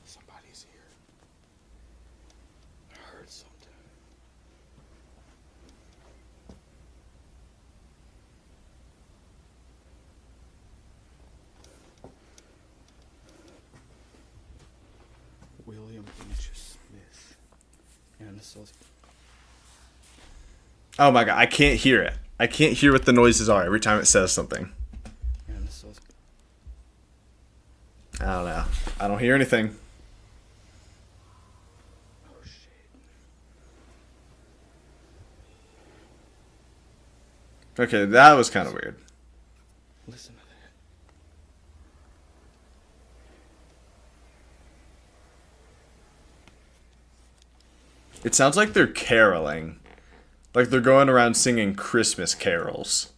Somebody's here. I heard something. William H. Smith. And associate. Oh my god, I can't hear it. I can't hear what the noises are every time it says something. And associate. I don't know. I don't hear anything. Oh shit. Okay, that was kind of weird. Listen to that. It sounds like they're caroling. Like they're going around singing Christmas carols.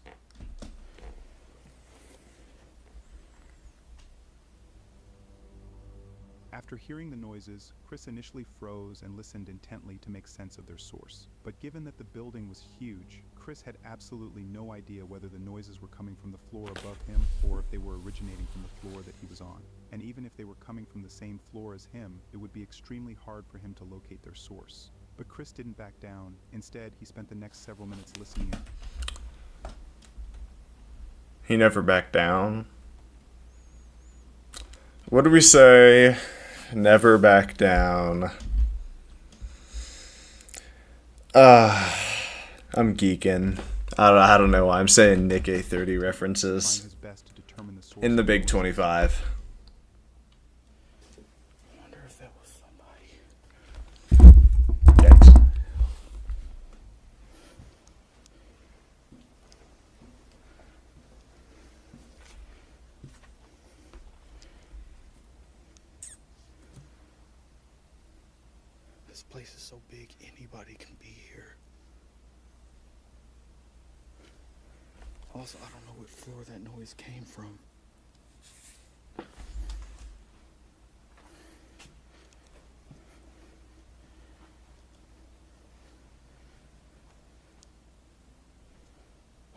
After hearing the noises, Chris initially froze and listened intently to make sense of their source. But given that the building was huge, Chris had absolutely no idea whether the noises were coming from the floor above him or if they were originating from the floor that he was on. And even if they were coming from the same floor as him, it would be extremely hard for him to locate their source. But Chris didn't back down. Instead, he spent the next several minutes listening in. He never backed down. What do we say? Never back down. I'm geeking. I don't know why I'm saying Nick A30 references in the Big 25. I wonder if that was somebody. Yikes. This place is so big, anybody can be here. Also, I don't know what floor that noise came from. I'm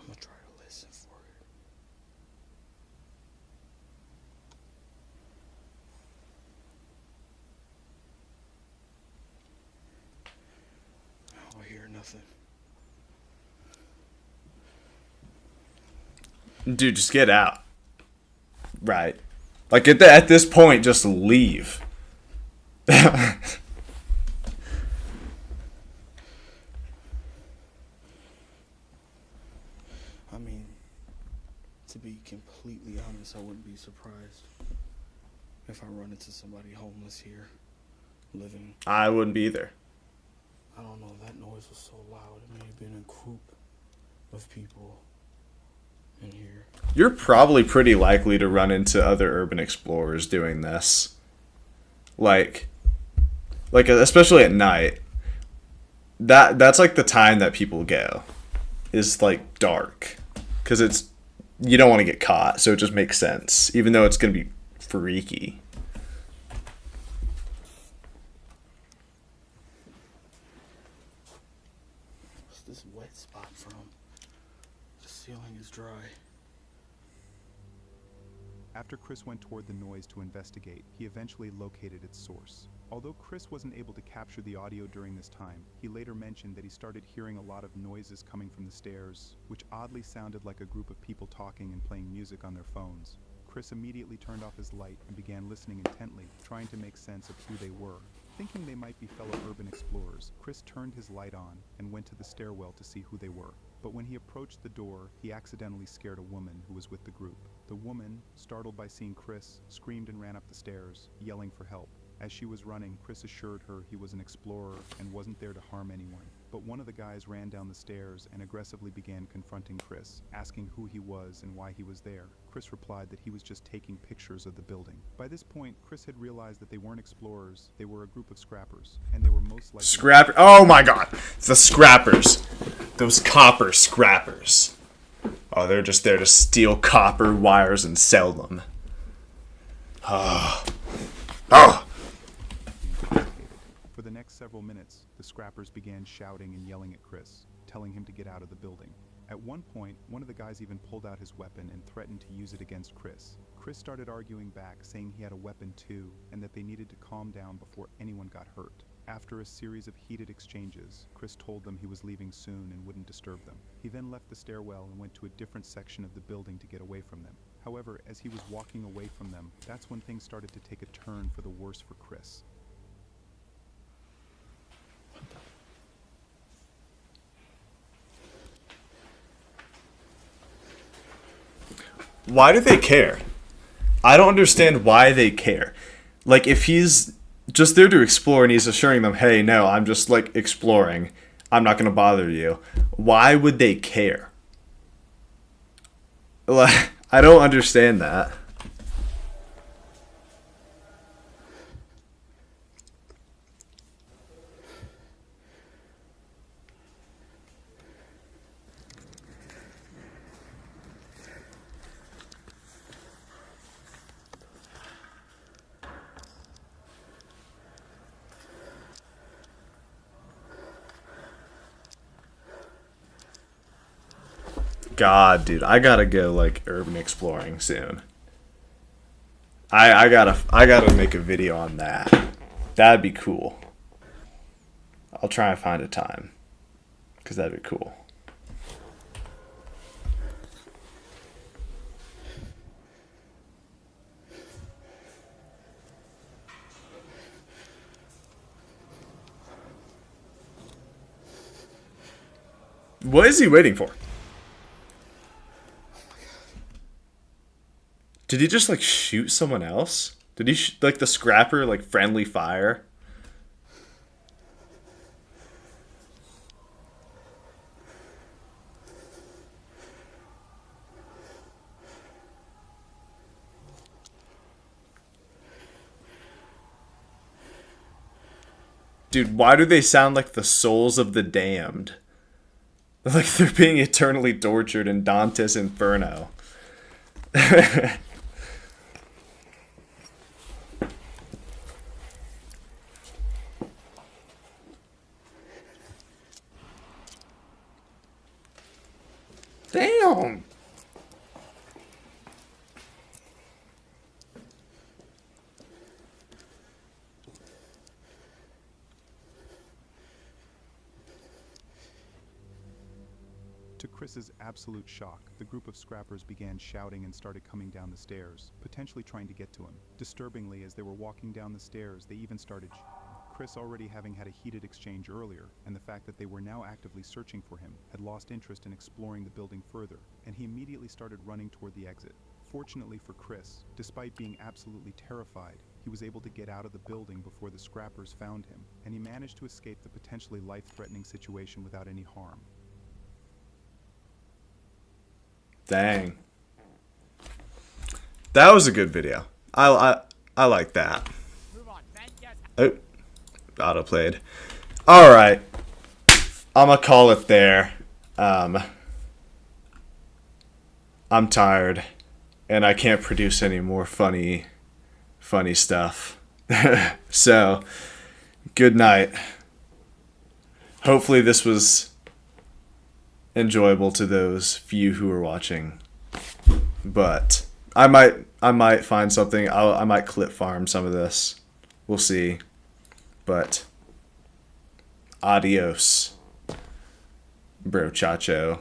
gonna try to listen for it. I don't hear nothing. Dude, just get out. Right. Like at this point, just leave. I mean, to be completely honest, I wouldn't be surprised if I run into somebody homeless here, living. I wouldn't be either. I don't know, that noise was so loud. It may have been a group of people in here. You're probably pretty likely to run into other urban explorers doing this. Like especially at night. That's like the time that people go. Is like dark. Cuz it's you don't want to get caught, so it just makes sense even though it's going to be freaky. What's this wet spot from? The ceiling is dry. After Chris went toward the noise to investigate, he eventually located its source. Although Chris wasn't able to capture the audio during this time, he later mentioned that he started hearing a lot of noises coming from the stairs, which oddly sounded like a group of people talking and playing music on their phones. Chris immediately turned off his light and began listening intently, trying to make sense of who they were. Thinking they might be fellow urban explorers, Chris turned his light on and went to the stairwell to see who they were. But when he approached the door, he accidentally scared a woman who was with the group. The woman, startled by seeing Chris, screamed and ran up the stairs, yelling for help. As she was running, Chris assured her he was an explorer and wasn't there to harm anyone. But one of the guys ran down the stairs and aggressively began confronting Chris, asking who he was and why he was there. Chris replied that he was just taking pictures of the building. By this point, Chris had realized that they weren't explorers, they were a group of scrappers, and they were most likely— Scrapper. Oh my god. It's the scrappers. Those copper scrappers. Oh, they're just there to steal copper wires and sell them. For the next several minutes, the scrappers began shouting and yelling at Chris, telling him to get out of the building. At one point, one of the guys even pulled out his weapon and threatened to use it against Chris. Chris started arguing back, saying he had a weapon too, and that they needed to calm down before anyone got hurt. After a series of heated exchanges, Chris told them he was leaving soon and wouldn't disturb them. He then left the stairwell and went to a different section of the building to get away from them. However, as he was walking away from them, that's when things started to take a turn for the worse for Chris. Why do they care? I don't understand why they care. Like, if he's just there to explore and he's assuring them, hey, no, I'm just, like, exploring. I'm not going to bother you. Why would they care? Like, I don't understand that. God, dude, I gotta go like urban exploring soon. I gotta make a video on that. That'd be cool. I'll try and find a time, cause that'd be cool. What is he waiting for? Did he just, like, shoot someone else? Did he, like, the scrapper, like, friendly fire? Dude, why do they sound like the souls of the damned? Like they're being eternally tortured in Dante's Inferno. Damn. To Chris's absolute shock, the group of scrappers began shouting and started coming down the stairs, potentially trying to get to him. Disturbingly, as they were walking down the stairs, they even started Chris, already having had a heated exchange earlier, and the fact that they were now actively searching for him, had lost interest in exploring the building further, and he immediately started running toward the exit. Fortunately for Chris, despite being absolutely terrified, he was able to get out of the building before the scrappers found him, and he managed to escape the potentially life-threatening situation without any harm. Dang. That was a good video. I like that. Oh, autoplayed. Alright. I'ma call it there. I'm tired. And I can't produce any more funny stuff. So, good night. Hopefully this was enjoyable to those few who are watching. But I might find something. I might clip farm some of this. We'll see. But adios, bro chacho.